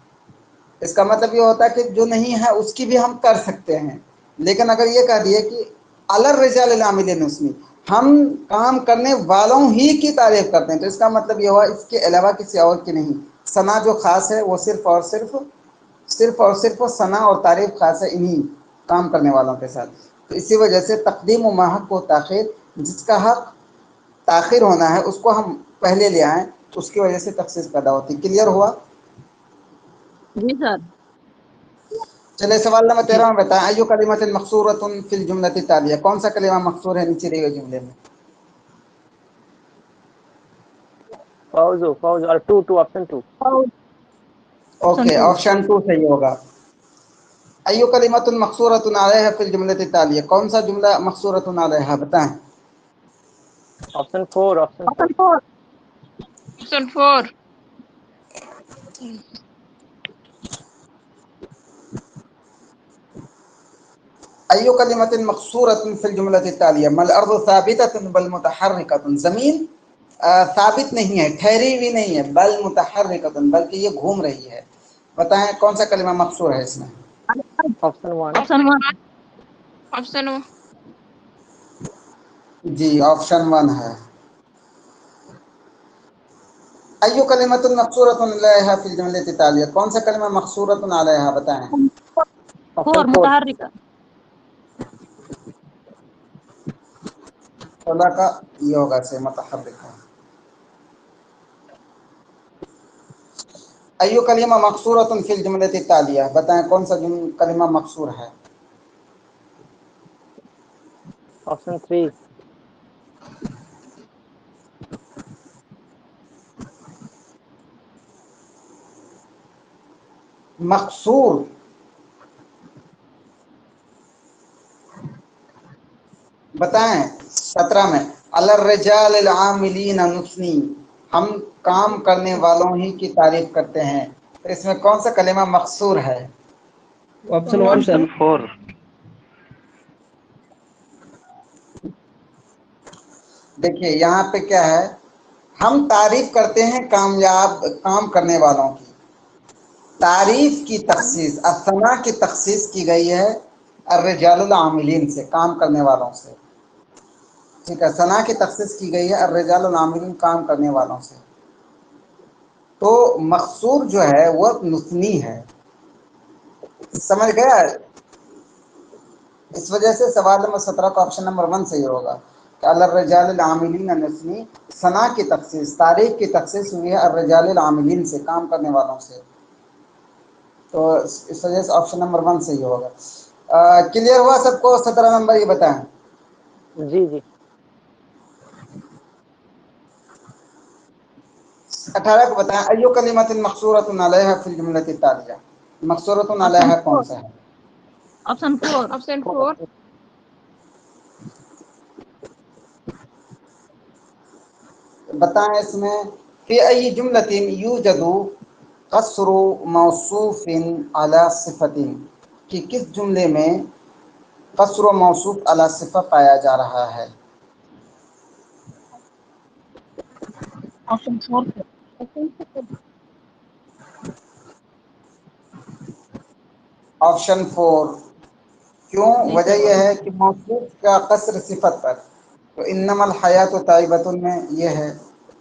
इसका मतलब ये होता है कि जो नहीं है उसकी भी हम कर सकते हैं। लेकिन अगर ये कह दिए कि अला रिजालिल आमिलीन नुस्नी, हम काम करने वालों ही की तारीफ करते हैं, तो इसका मतलब ये हुआ इसके अलावा किसी और की नहीं। सना जो खास है वो सिर्फ और सिर्फ सना और तारीफ खास है इन्हीं काम करने वालों के साथ। तो इसी वजह से तकदीम व माहक को ताखिर, जिसका हक ताखिर होना है उसको हम पहले ले आएँ, तो उसकी वजह से तखसीस पैदा होती। क्लियर हुआ? जी सर। चलिए सवाल नंबर 13 में बताएं, अय्यु कलिमतिन मकसूरतुन फिल जुमलति तालिया, कौन सा कलिमा मकसूर है नीचे दिए गए जुमले में? फौजो और टू ऑप्शन 2। ओके, ऑप्शन 2 सही होगा। अय्यु कलिमतुन मकसूरतुन अलैहा फिल जुमलति तालिया, कौन सा जुमला मकसूरतुन अलैहा बताएं? ऑप्शन 4। ऑप्शन 4। अय्यु कलिमतिन मकसूरतुन फिल जुमलति तालिया, मल अर्दु साबिततुन बल मुतहर्रिकतुन, जमीन साबित नहीं है, ठहरी हुई नहीं है, बल मुतहर्रिकतुन, बल्कि ये घूम रही है। बताएं कौन सा कलिमा मकसूर है इसमें? ऑप्शन 1। ऑप्शन जी, ऑप्शन 1 है। अय्यु कलिमतुन मकसूरतुन अलैहा फिल जुमलति तालिया, कौन सा कलिमा मकसूरतुन अलैहा बताएं? फोर मुतहर्रिका। सोलह का ये होगा से मुतहर्रिका। अय्यु कलिमा मकसूरतुन फिल जुमलति तालिया, बताएं कौन सा कलिमा मकसूर है? ऑप्शन 3। मकसूर बताएं 17 में, अलर रिजालिल आमिलीन नुस्नी, हम काम करने वालों ही की तारीफ करते हैं, तो इसमें कौन सा कलिमा मकसूर है? Option 1 sir. 4। देखिए यहाँ पे क्या है, हम तारीफ करते हैं काम करने वालों की, तारीफ की तखसीस असना की तखसीस की गई है अर्रिजालुल आमिलीन से, काम करने वालों से, ठीक है। सना की तखसीस की गई है अर्रिजालुल आमिलीन, काम करने वालों से। तो मकसूर जो है वह नुस्नी है, समझ गया? इस वजह से सवाल नंबर 17 का ऑप्शन नंबर 1 सही होगा कि अर्रिजालुल आमिलीन नुस्नी, सना की तखसीस, तारीफ की तखसीस हुई है अर्रिजालुल आमिलीन से, काम करने वालों से। तो इस वजह से ऑप्शन नंबर 1 सही होगा। क्लियर हुआ सबको? 17 नंबर ये बताएं। जी। 18 को बताएं, अय्यु कलिमतिन मकसूरतुन अलैहा फिल जुमलति तालिया, मकसूरतुन अलैहा कौन सा है? ऑप्शन 4। ऑप्शन 4। बताएं इसमें फी अय्यि जुमलतिन यूजदु कसरु मौसूफिन अला सिफतिन, कि किस जुमले में कसरु मौसूफ अला सिफा पाया जा रहा है? ऑप्शन 4। ऑप्शन 4। क्यों? वजह यह है कि मौसूफ का कसर सिफत पर, تو انما الحیات طیبۃ میں یہ ہے،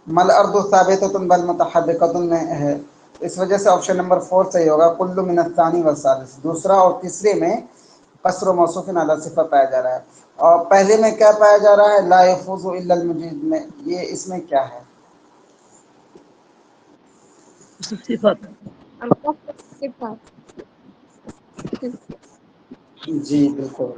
مل ارض ثابتۃ بل متحرکۃ میں ہے، اس وجہ سے آپشن نمبر 4 صحیح ہوگا، کل من الثانی والثالث، دوسرا اور تیسرے میں قصر و موصوف علی صفہ پایا جا رہا ہے، اور پہلے میں کیا پایا جا رہا ہے، لا یفوز الا المجید میں، یہ اس میں کیا ہے؟ صفت القصر جی بالکل